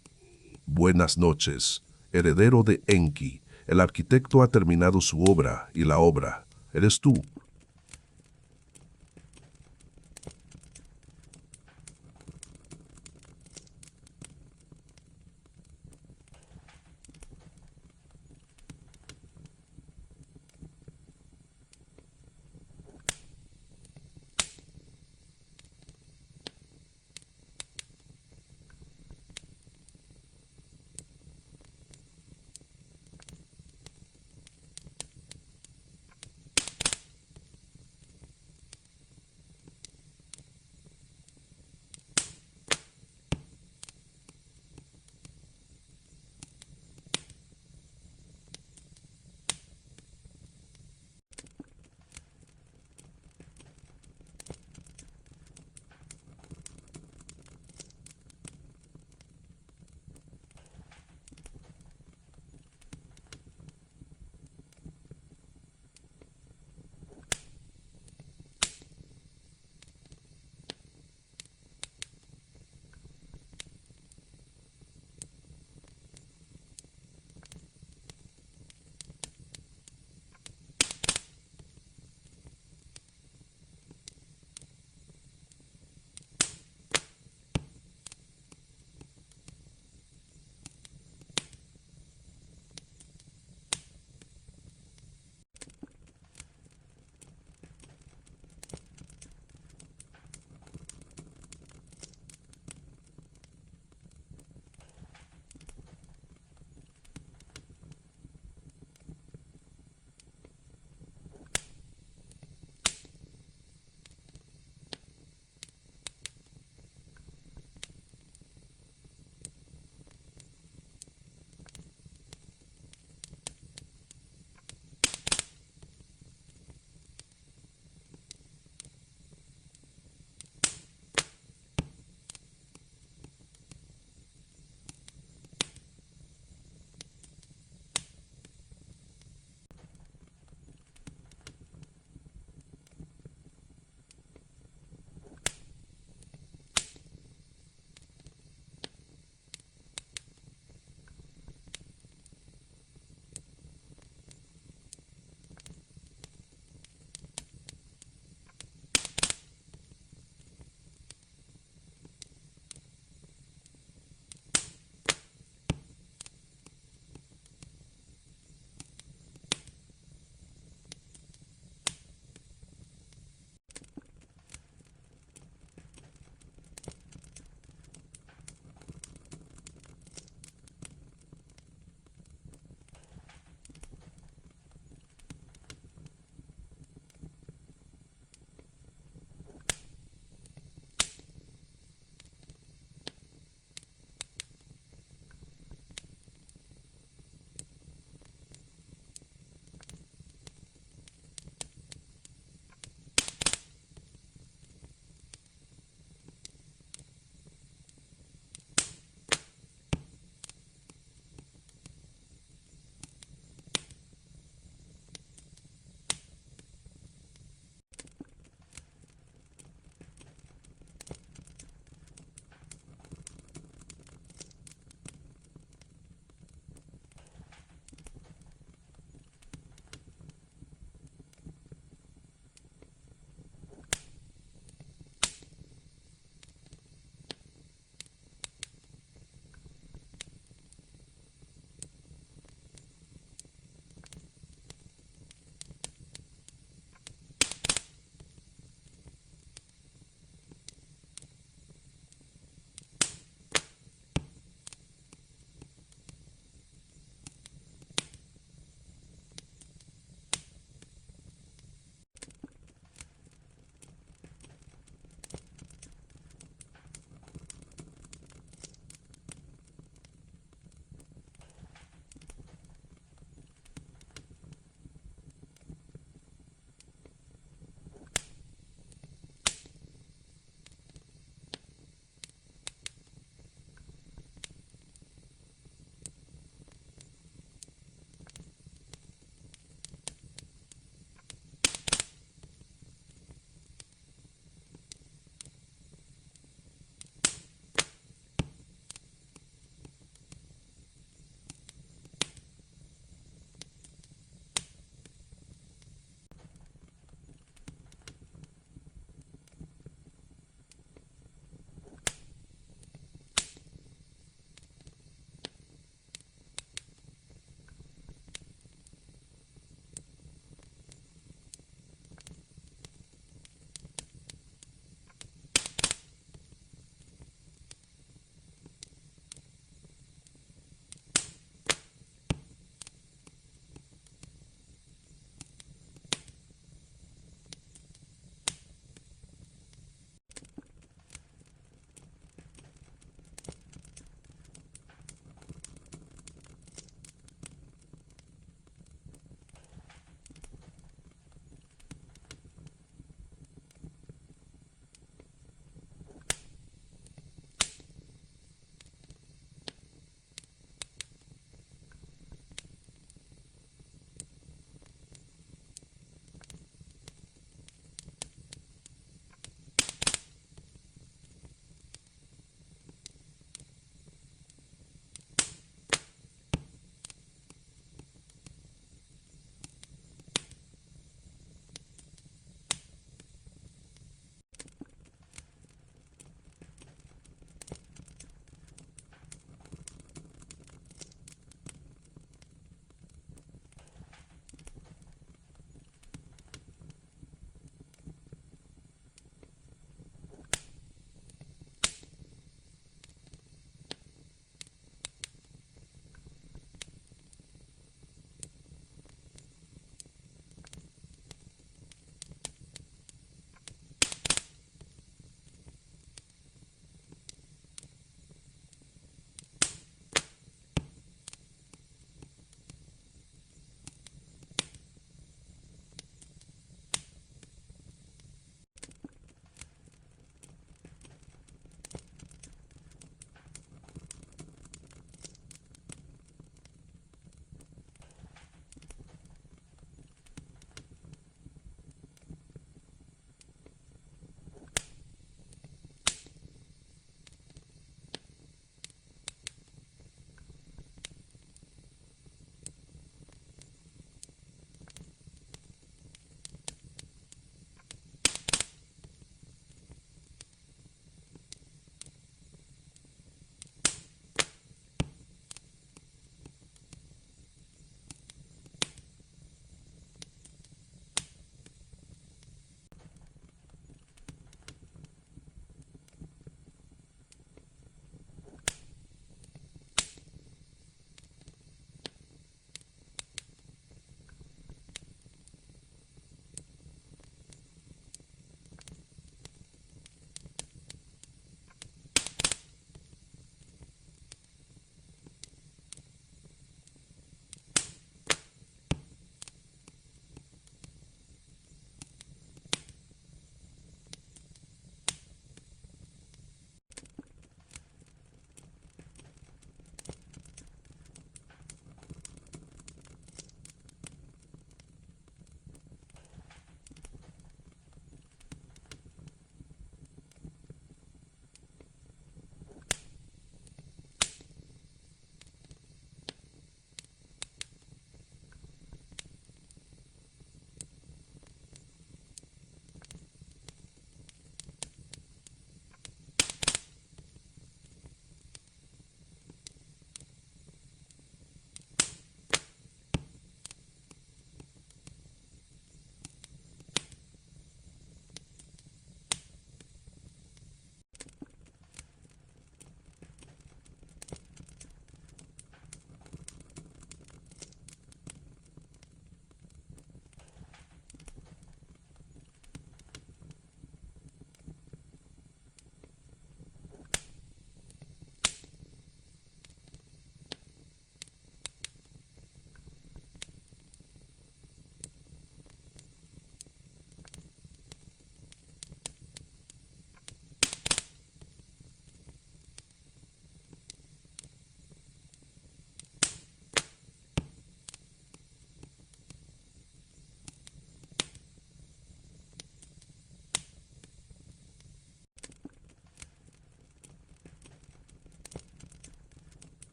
Buenas noches, heredero de Enki. El arquitecto ha terminado su obra, y la obra eres tú.